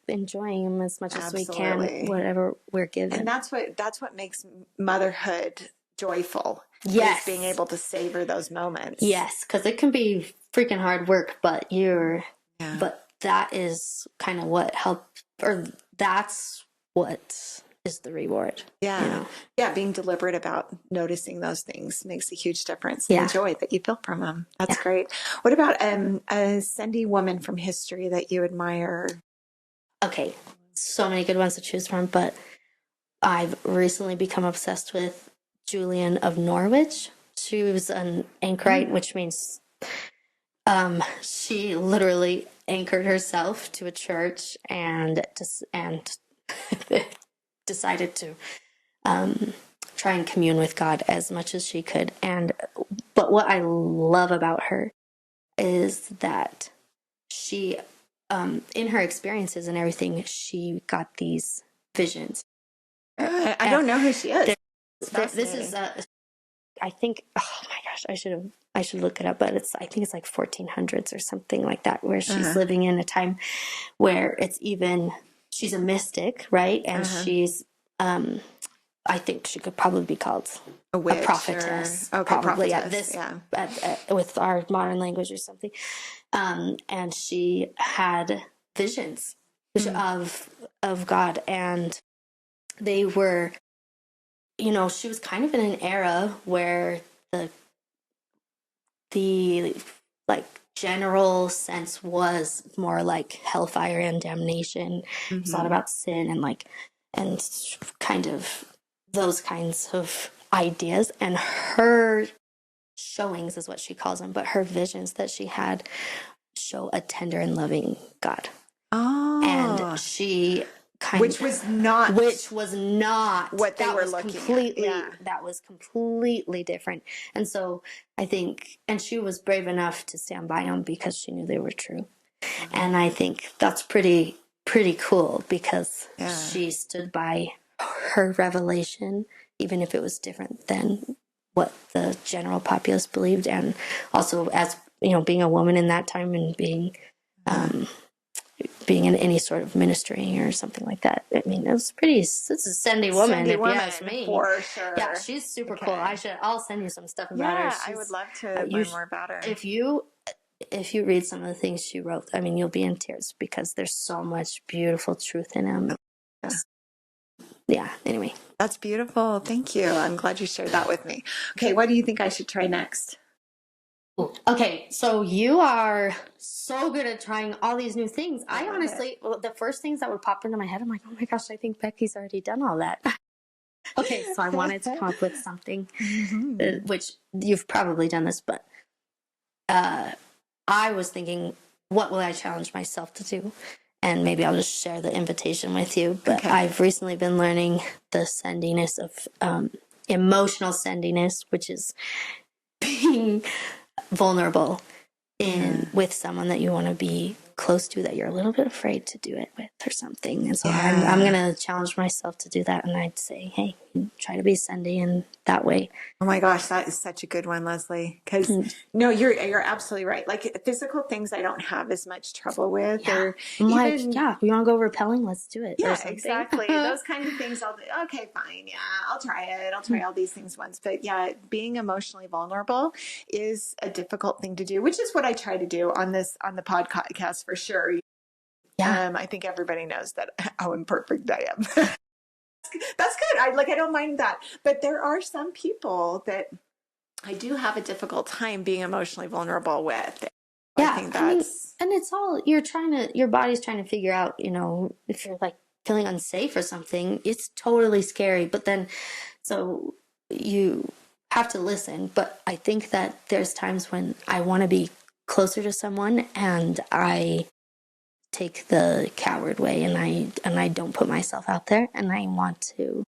enjoying them as much as we can, whatever we're given. And that's what makes motherhood joyful. Yes. Being able to savor those moments. Yes, because it can be freaking hard work, but but that is kind of what helps, or that's what is the reward. Yeah. Yeah. Being deliberate about noticing those things makes a huge difference in the joy that you feel from them. That's great. What about a Sunday woman from history that you admire? Okay. So many good ones to choose from, but I've recently become obsessed with Julian of Norwich. She was an anchorite, which means she literally anchored herself to a church and decided to try and commune with God as much as she could. But what I love about her is that she, in her experiences and everything, she got these visions. I don't know who she is. This is I think, oh my gosh, I should look it up, but I think it's like 1400s or something like that, where she's living in a time where she's a mystic, right? And she's I think she could probably be called a prophetess. Probably, prophetess, with our modern language or something. And she had visions of God, and they were, she was kind of in an era where the like general sense was more like hellfire and damnation. It's a lot about sin and kind of those kinds of ideas. And her showings is what she calls them, but her visions that she had show a tender and loving God. And she which was not what they were looking at. That was completely different. And so I think, and she was brave enough to stand by them because she knew they were true. And I think that's pretty cool, because she stood by her revelation, even if it was different than what the general populace believed. And also, as being a woman in that time and being in any sort of ministry or something like that. I mean, it's a Sandy woman, if you ask me. For sure. Yeah, she's super cool. I'll send you some stuff about her. I would love to learn more about her. If you read some of the things she wrote, I mean, you'll be in tears, because there's so much beautiful truth in them. Yeah, anyway. That's beautiful. Thank you. I'm glad you shared that with me. Okay, what do you think I should try next? Okay, so you are so good at trying all these new things. I honestly, the first things that would pop into my head, I'm like, oh my gosh, I think Becky's already done all that. Okay, so I wanted to come up with something, which you've probably done this, but I was thinking, what will I challenge myself to do? And maybe I'll just share the invitation with you. But I've recently been learning the sendiness of emotional sendiness, which is being vulnerable with someone that you want to be close to, that you're a little bit afraid to do it with or something. And so I'm going to challenge myself to do that. And I'd say, hey, try to be Sunday in that way. Oh my gosh, that is such a good one, Leslie. Because no, you're absolutely right. Like physical things I don't have as much trouble with. Yeah. Or I'm like, we want to go rappelling? Let's do it. Yeah, exactly. Those kind of things I'll do. Okay, fine. Yeah, I'll try it. I'll try all these things once. But yeah, being emotionally vulnerable is a difficult thing to do, which is what I try to do on the podcast for sure. Yeah. I think everybody knows that how imperfect I am. That's good. I don't mind that. But there are some people that I do have a difficult time being emotionally vulnerable with. Yeah, I think that's... and it's all, your body's trying to figure out, if you're like feeling unsafe or something, it's totally scary. But then, so you have to listen. But I think that there's times when I want to be closer to someone and I take the coward way and I don't put myself out there, and I want to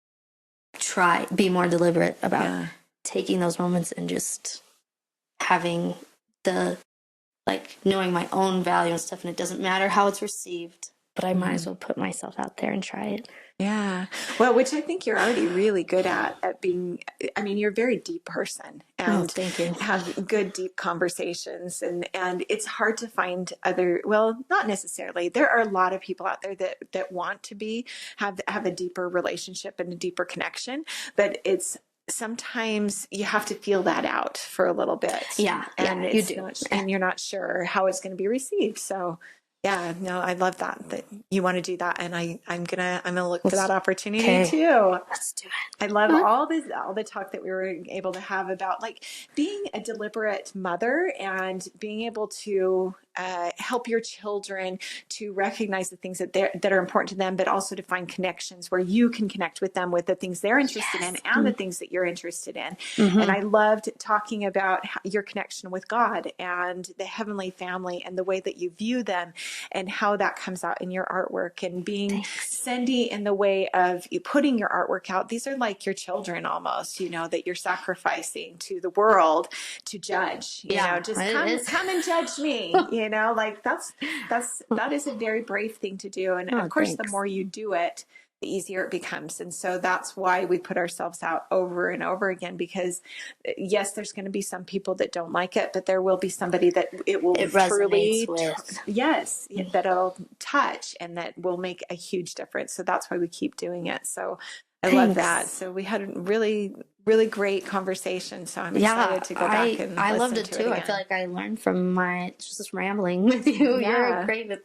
be more deliberate about taking those moments and just having knowing my own value and stuff, and it doesn't matter how it's received, but I might as well put myself out there and try it. Yeah. Well, which I think you're already really good at being, I mean, you're a very deep person and thank you. Have good, deep conversations. And it's hard to find not necessarily. There are a lot of people out there that want to have a deeper relationship and a deeper connection, but sometimes you have to feel that out for a little bit. Yeah. And you do. And you're not sure how it's going to be received. So yeah, no, I love that you want to do that. And I'm gonna look for that opportunity too. Let's do it. I love all the talk that we were able to have about like being a deliberate mother and being able to help your children to recognize the things that are important to them, but also to find connections where you can connect with them with the things they're interested in and the things that you're interested in. Mm-hmm. And I loved talking about your connection with God and the heavenly family and the way that you view them and how that comes out in your artwork and being Cindy in the way of you putting your artwork out. These are like your children almost, that you're sacrificing to the world to judge, just come and judge me, like that is a very brave thing to do. And of course, the more you do it, the easier it becomes. And so that's why we put ourselves out over and over again, because yes, there's going to be some people that don't like it, but there will be somebody that it truly with. That'll touch and that will make a huge difference. So that's why we keep doing it. So I love that. So we had a really, really great conversation. So I'm excited to go back and I loved it too. I feel like I learned from just rambling with you. Yeah. You're great with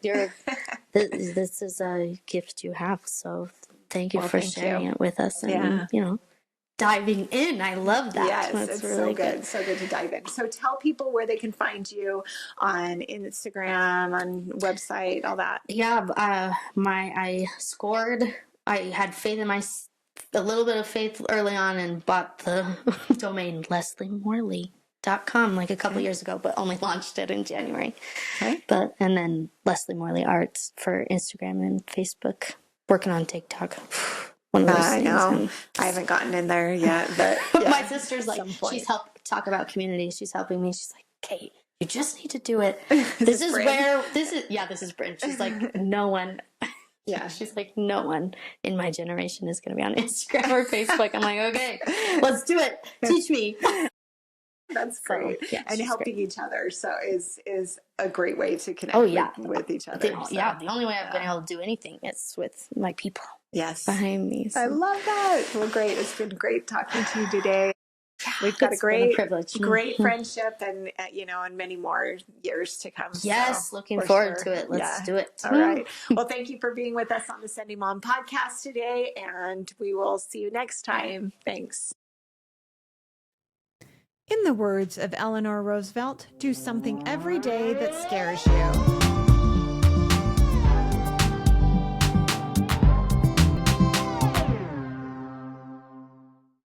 this is a gift you have. So thank you for sharing it with us and diving in. I love that. Yes, that's it's really good. So good to dive in. So tell people where they can find you on Instagram, on website, all that. Yeah, I had faith in a little bit of faith early on and bought the domain lesliemorley.com like a couple years ago, but only launched it in January. Okay. And then Leslie Morley Art for Instagram and Facebook. Working on TikTok. One of those things. I know. I haven't gotten in there yet, but my sister's like, she's helped talk about community. She's helping me. She's like, Kate, you just need to do it. This is Bryn. She's like, no one. Yeah, she's like, no one in my generation is going to be on Instagram or Facebook. I'm like, okay, let's do it. Teach me. That's great. So, and helping each other is a great way to connect with each other. The only way I've been able to do anything is with my people. Yes. Behind me. So. I love that. Well, great. It's been great talking to you today. We've got a great friendship and, and many more years to come. Yes. So, looking forward to it. Let's do it. All right. Well, thank you for being with us on the Sending Mom podcast today, and we will see you next time. Thanks. In the words of Eleanor Roosevelt, do something every day that scares you.